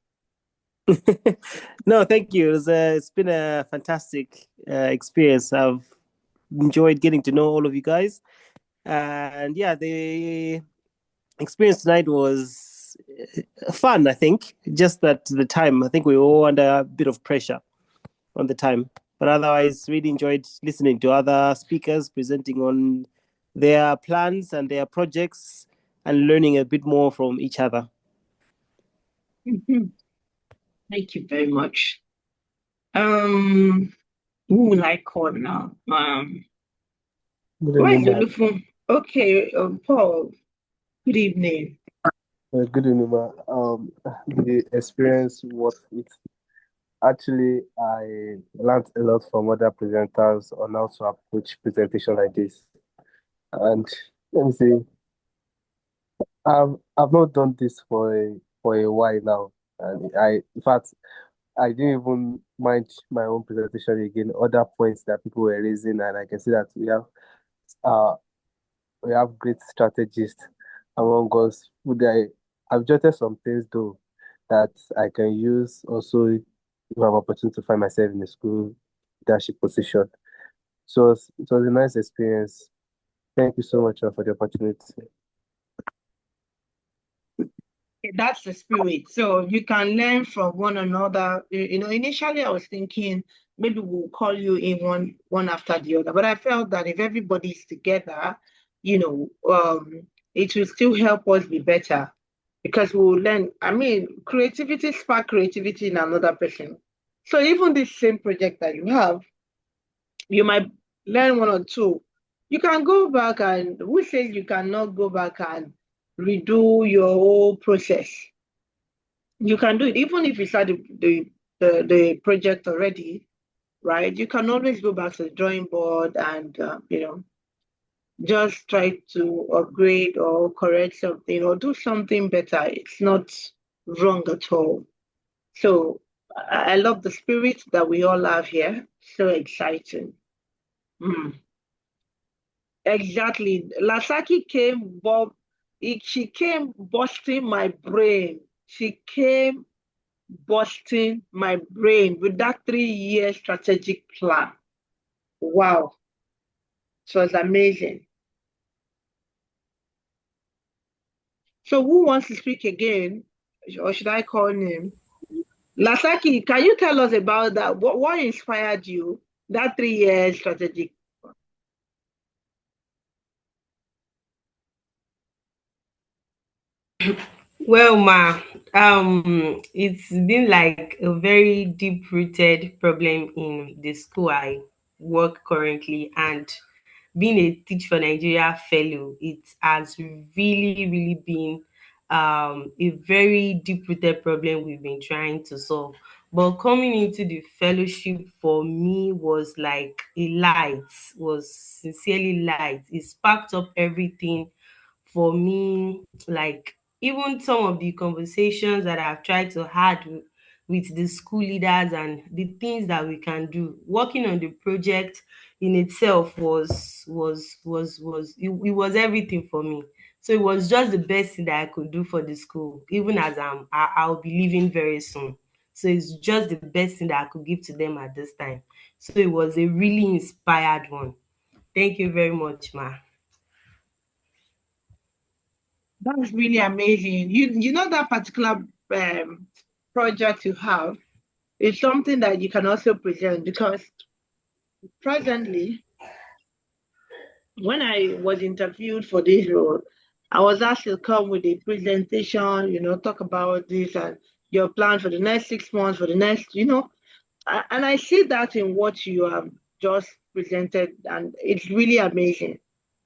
S16: No, thank you. It's been a fantastic experience. I've enjoyed getting to know all of you guys. And yeah, the experience tonight was fun, I think. Just that the time, I think we were all under a bit of pressure on the time. But otherwise, really enjoyed listening to other speakers presenting on their plans and their projects and learning a bit more from each other.
S1: Mhm. Thank you very much. Who will I call now?
S12: Good
S1: Where's
S12: evening,
S1: the
S12: ma'am.
S1: telephone? Okay, Paul. Good evening.
S12: Good evening, ma'am. The experience was it. Actually, I learned a lot from other presenters on how to approach presentation like this. And let me see, I've not done this for a while now, and in fact, I didn't even mind my own presentation again. Other points that people were raising, and I can see that uh we have great strategists among us. I've jotted some things though that I can use also if I have opportunity to find myself in a school leadership position. So it was a nice experience. Thank you so much for the opportunity.
S1: That's the spirit. So you can learn from one another. Initially I was thinking maybe we'll call you in one after the other, but I felt that if everybody's together, it will still help us be better because we'll learn. I mean, creativity spark creativity in another person. So even this same project that you have, you might learn one or two. You can go back and who says you cannot go back and redo your whole process? You can do it even if you start the project already, right? You can always go back to the drawing board and just try to upgrade or correct something or do something better. It's not wrong at all. So I love the spirit that we all have here. So exciting. Mm. Exactly. Lasaki came, she came busting my brain. She came busting my brain with that 3-year strategic plan. Wow, it was amazing. So who wants to speak again? Or should I call him? Lasaki, can you tell us about that? What inspired you, that 3-year strategic?
S3: Well, ma, it's been like a very deep-rooted problem in the school I work currently, and being a Teach for Nigeria fellow, it has really, really been a very deep-rooted problem we've been trying to solve. But coming into the fellowship for me was like a light, was sincerely light. It sparked up everything for me, like even some of the conversations that I've tried to have with the school leaders and the things that we can do. Working on the project in itself it was everything for me. So it was just the best thing that I could do for the school, even as I'll be leaving very soon. So it's just the best thing that I could give to them at this time. So it was a really inspired one. Thank you very much, ma.
S1: That's really amazing. You know that particular project you have is something that you can also present because presently when I was interviewed for this role, I was asked to come with a presentation, talk about this and your plan for the next 6 months, for the next, and I see that in what you have just presented, and it's really amazing.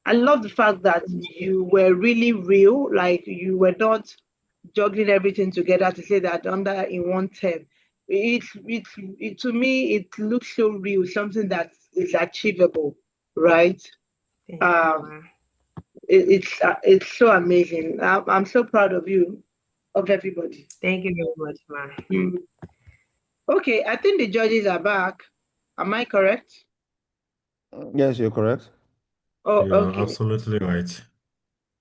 S1: I love the fact that you were really real, like you were not juggling everything together to say that under in one term. To me, it looks so real, something that is achievable, right?
S3: Thank you,
S1: Um,
S3: ma.
S1: it's so amazing. I'm so proud of you, of everybody.
S3: Thank you very much, ma.
S1: Mm. Okay, I think the judges are back. Am I correct?
S5: Yes, you're correct.
S1: Oh,
S8: You're
S1: okay.
S8: absolutely right.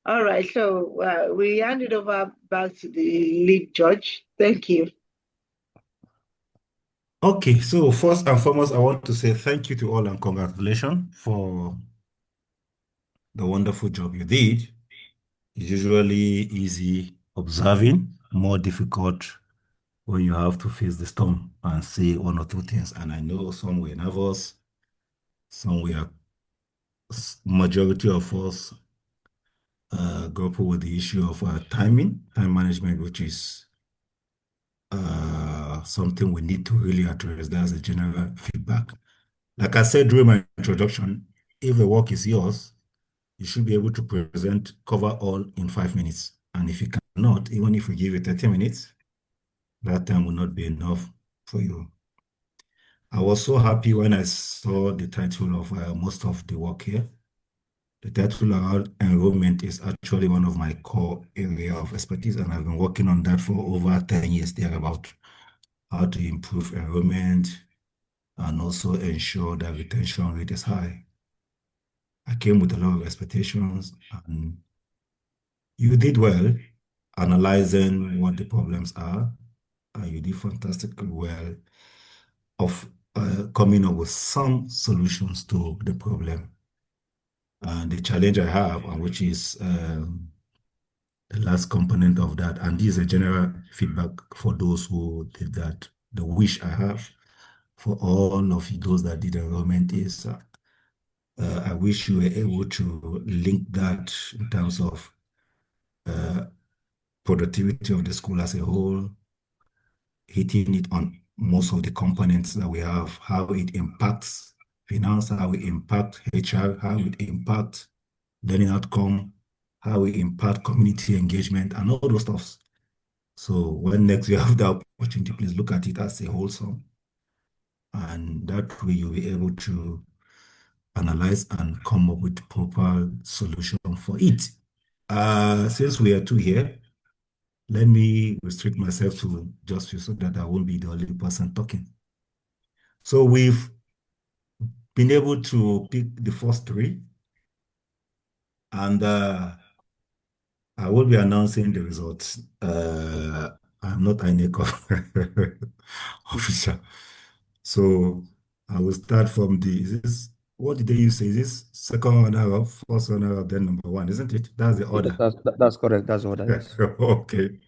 S1: All right. So we hand it over back to the lead judge. Thank you.
S8: Okay, so first and foremost, I want to say thank you to all and congratulations for the wonderful job you did. It's usually easy observing, more difficult when you have to face the storm and say one or two things. And I know some were nervous, some were, majority of us grapple with the issue of time management, which is something we need to really address. That's a general feedback. Like I said during my introduction, if the work is yours, you should be able to cover all in 5 minutes. And if you cannot, even if we give you 30 minutes, that time will not be enough for you. I was so happy when I saw the title of most of the work here. The title around enrollment is actually one of my core area of expertise, and I've been working on that for over 10 years there about how to improve enrollment and also ensure that retention rate is high. I came with a lot of expectations, and you did well analyzing what the problems are, and you did fantastically well of coming up with some solutions to the problem. And the challenge I have, and which is the last component of that, and this is a general feedback for those who did that. The wish I have for all of those that did enrollment is I wish you were able to link that in terms of productivity of the school as a whole, hitting it on most of the components that we have, how it impacts finance, how it impacts HR, how it impacts learning outcome, how it impact community engagement, and all those stuffs. So when next you have the opportunity, please look at it as a wholesome. And that way you'll be able to analyze and come up with proper solution for it. Since we are two here, let me restrict myself to just few so that I won't be the only person talking. So we've been able to pick the first three, and I will be announcing the results. I'm not INEC officer. So I will start from is this, what did they use? Is this second runner-up, first runner-up, then number one, isn't it? That's the
S5: Yes,
S8: order.
S5: that's correct. That's the order, yes.
S8: Okay.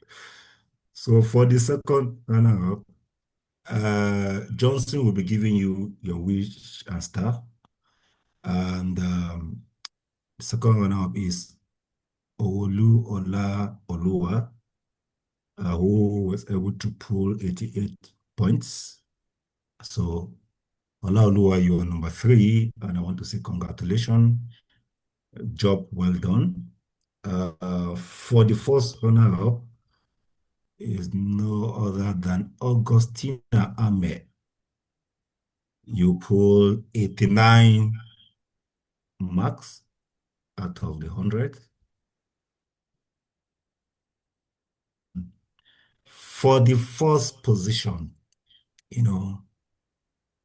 S8: So for the second runner-up, Johnson will be giving you your wish and star. And the second runner-up is Olu Ola Oluwa, who was able to pull 88 points. So Olaoluwa, you are number 3, and I want to say congratulations. Job well done. For the first runner-up is no other than Augustina Ame. You pull 89 marks out of the 100. For the first position, you know,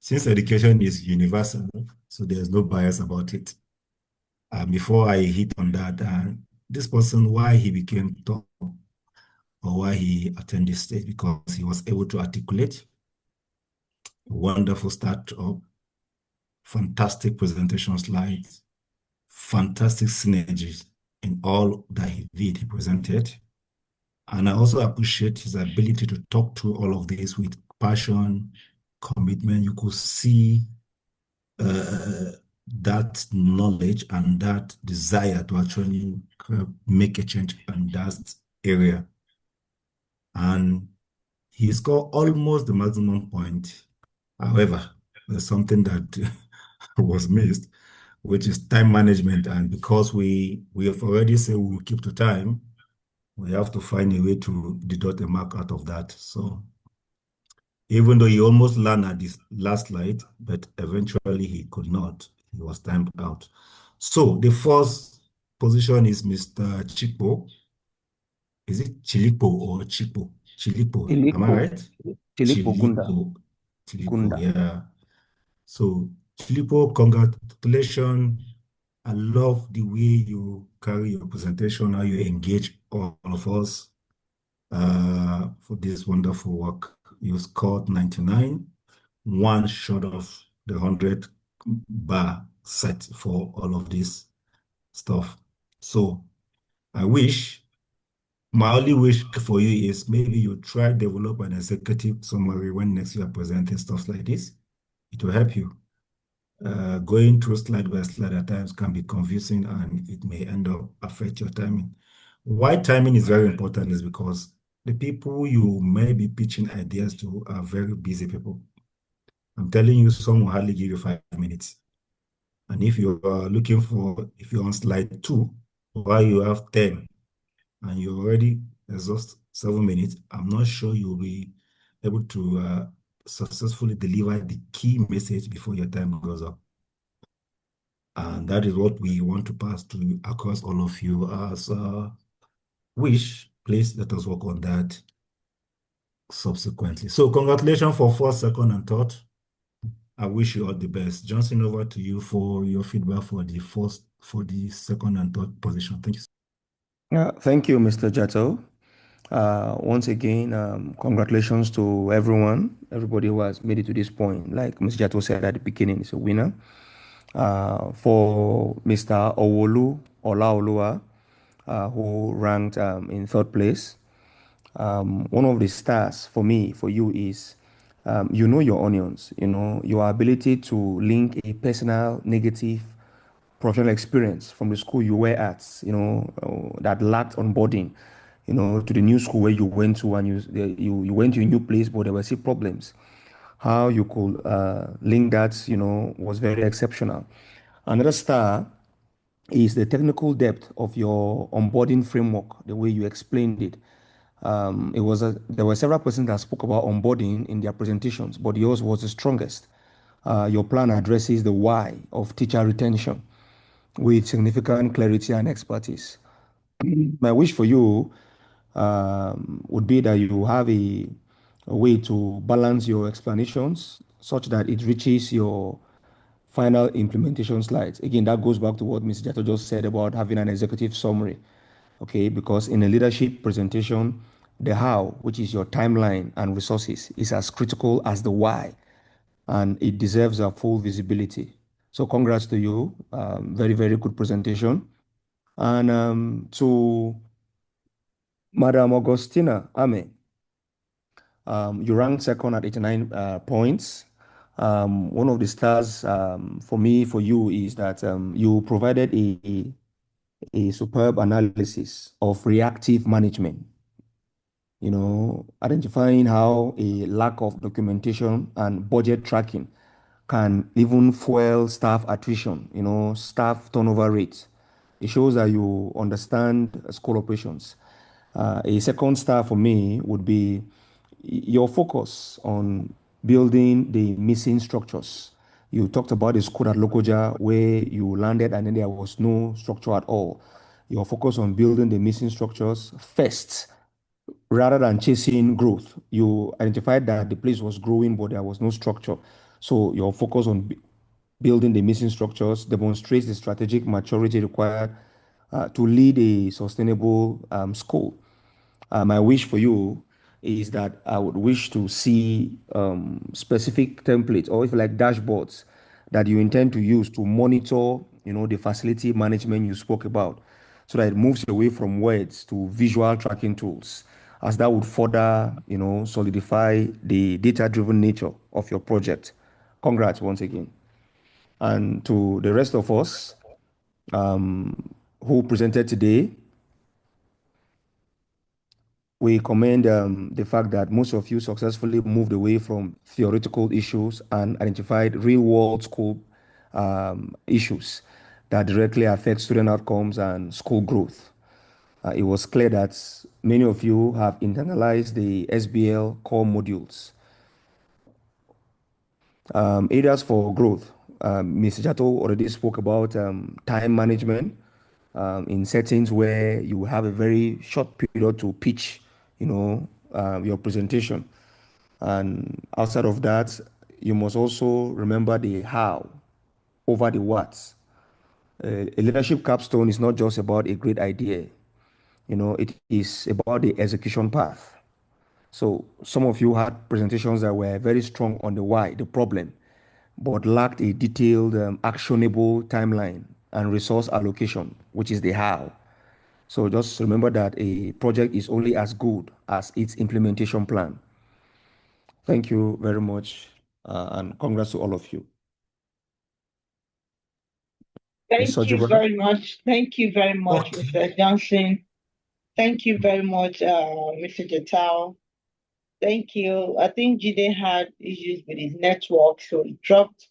S8: since education is universal, so there's no bias about it. Before I hit on that, this person, why he became top or why he attended stage, because he was able to articulate wonderful startup, fantastic presentation slides, fantastic synergies in all that he did, he presented. And I also appreciate his ability to talk through all of this with passion, commitment. You could see that knowledge and that desire to actually make a change in that area. And he scored almost the maximum point. However, there's something that was missed, which is time management. And because we have already said we will keep to time, we have to find a way to deduct a mark out of that. So even though he almost landed at this last slide, but eventually he could not. He was timed out. So the first position is Mr. Chipo. Is it Chilipo or Chipo? Chilipo, am I
S5: Chilipo,
S8: right?
S5: Chilipo Gunda,
S8: Chilipo, Chilipo,
S5: Gunda.
S8: yeah. So, Chilipo, congratulations. I love the way you carry your presentation, how you engage all of us for this wonderful work. You scored 99, one short of the 100 bar set for all of this stuff. So my only wish for you is maybe you try develop an executive summary when next you are presenting stuff like this. It will help you. Going through slide by slide at times can be confusing and it may end up affect your timing. Why timing is very important is because the people you may be pitching ideas to are very busy people. I'm telling you, some will hardly give you 5 minutes. And if you're on slide 2, while you have 10, and you already exhaust 7 minutes, I'm not sure you'll be able to successfully deliver the key message before your time goes up. And that is what we want to pass to across all of you as wish. Please let us work on that subsequently. So congratulations for first, second, and third. I wish you all the best. Johnson, over to you for your feedback for the second and third position. Thank you.
S5: Thank you, Mr. Jato. Once again, congratulations to everybody who has made it to this point. Like Mr. Jato said at the beginning, is a winner. For Mr. Owolu Olaoluwa, who ranked in third place, one of the stars for me, for you, is you know your onions, your ability to link a personal negative professional experience from the school you were at, that lacked onboarding, to the new school where you went to, and you went to a new place, but there were still problems. How you could link that, was very exceptional. Another star is the technical depth of your onboarding framework, the way you explained it. There were several persons that spoke about onboarding in their presentations, but yours was the strongest. Your plan addresses the why of teacher retention with significant clarity and expertise. My wish for you would be that you have a way to balance your explanations such that it reaches your final implementation slides. Again, that goes back to what Mr. Jato just said about having an executive summary. Okay, because in a leadership presentation, the how, which is your timeline and resources, is as critical as the why, and it deserves a full visibility. So, congrats to you. Very, very good presentation. And to Madam Augustina Ame, you ranked second at 89 points. One of the stars for me, for you, is that you provided a superb analysis of reactive management, identifying how a lack of documentation and budget tracking can even fuel staff attrition, staff turnover rates. It shows that you understand school operations. A second star for me would be your focus on building the missing structures. You talked about the school at Lokoja where you landed and then there was no structure at all. Your focus on building the missing structures first rather than chasing growth. You identified that the place was growing, but there was no structure. So your focus on building the missing structures demonstrates the strategic maturity required to lead a sustainable school. My wish for you is that I would wish to see specific templates, or if you like dashboards, that you intend to use to monitor, the facility management you spoke about, so that it moves away from words to visual tracking tools, as that would further, solidify the data-driven nature of your project. Congrats once again. And to the rest of us who presented today, we commend the fact that most of you successfully moved away from theoretical issues and identified real-world school issues that directly affect student outcomes and school growth. It was clear that many of you have internalized the SBL core modules. Areas for growth. Mr. Jato already spoke about time management in settings where you have a very short period to pitch, your presentation. And outside of that, you must also remember the how over the what. A leadership capstone is not just about a great idea, it is about the execution path. So some of you had presentations that were very strong on the why, the problem, but lacked a detailed, actionable timeline and resource allocation, which is the how. So just remember that a project is only as good as its implementation plan. Thank you very much, and congrats to all of you.
S1: Thank you very much. Thank you very much,
S8: Okay.
S1: Mr. Johnson. Thank you very much, Mr. Jatao. Thank you. I think Jide had issues with his network, so he dropped.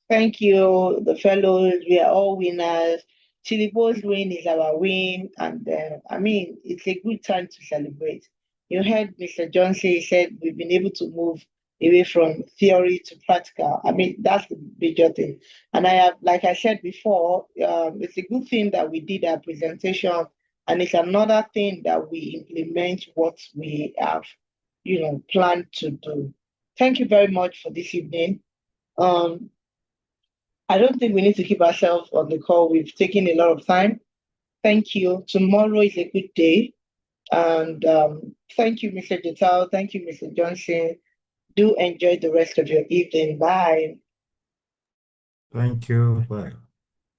S1: Thank you, the fellows. We are all winners. Chilibo's win is our win, and I mean, it's a good time to celebrate. You heard Mr. Johnson, he said we've been able to move away from theory to practical. I mean, that's the major thing. And I have, like I said before, it's a good thing that we did our presentation, and it's another thing that we implement what we have, planned to do. Thank you very much for this evening. Um, I don't think we need to keep ourselves on the call. We've taken a lot of time. Thank you. Tomorrow is a good day. And thank you, Mr. Jital. Thank you, Mr. Johnson. Do enjoy the rest of your evening. Bye.
S8: Thank you. Bye.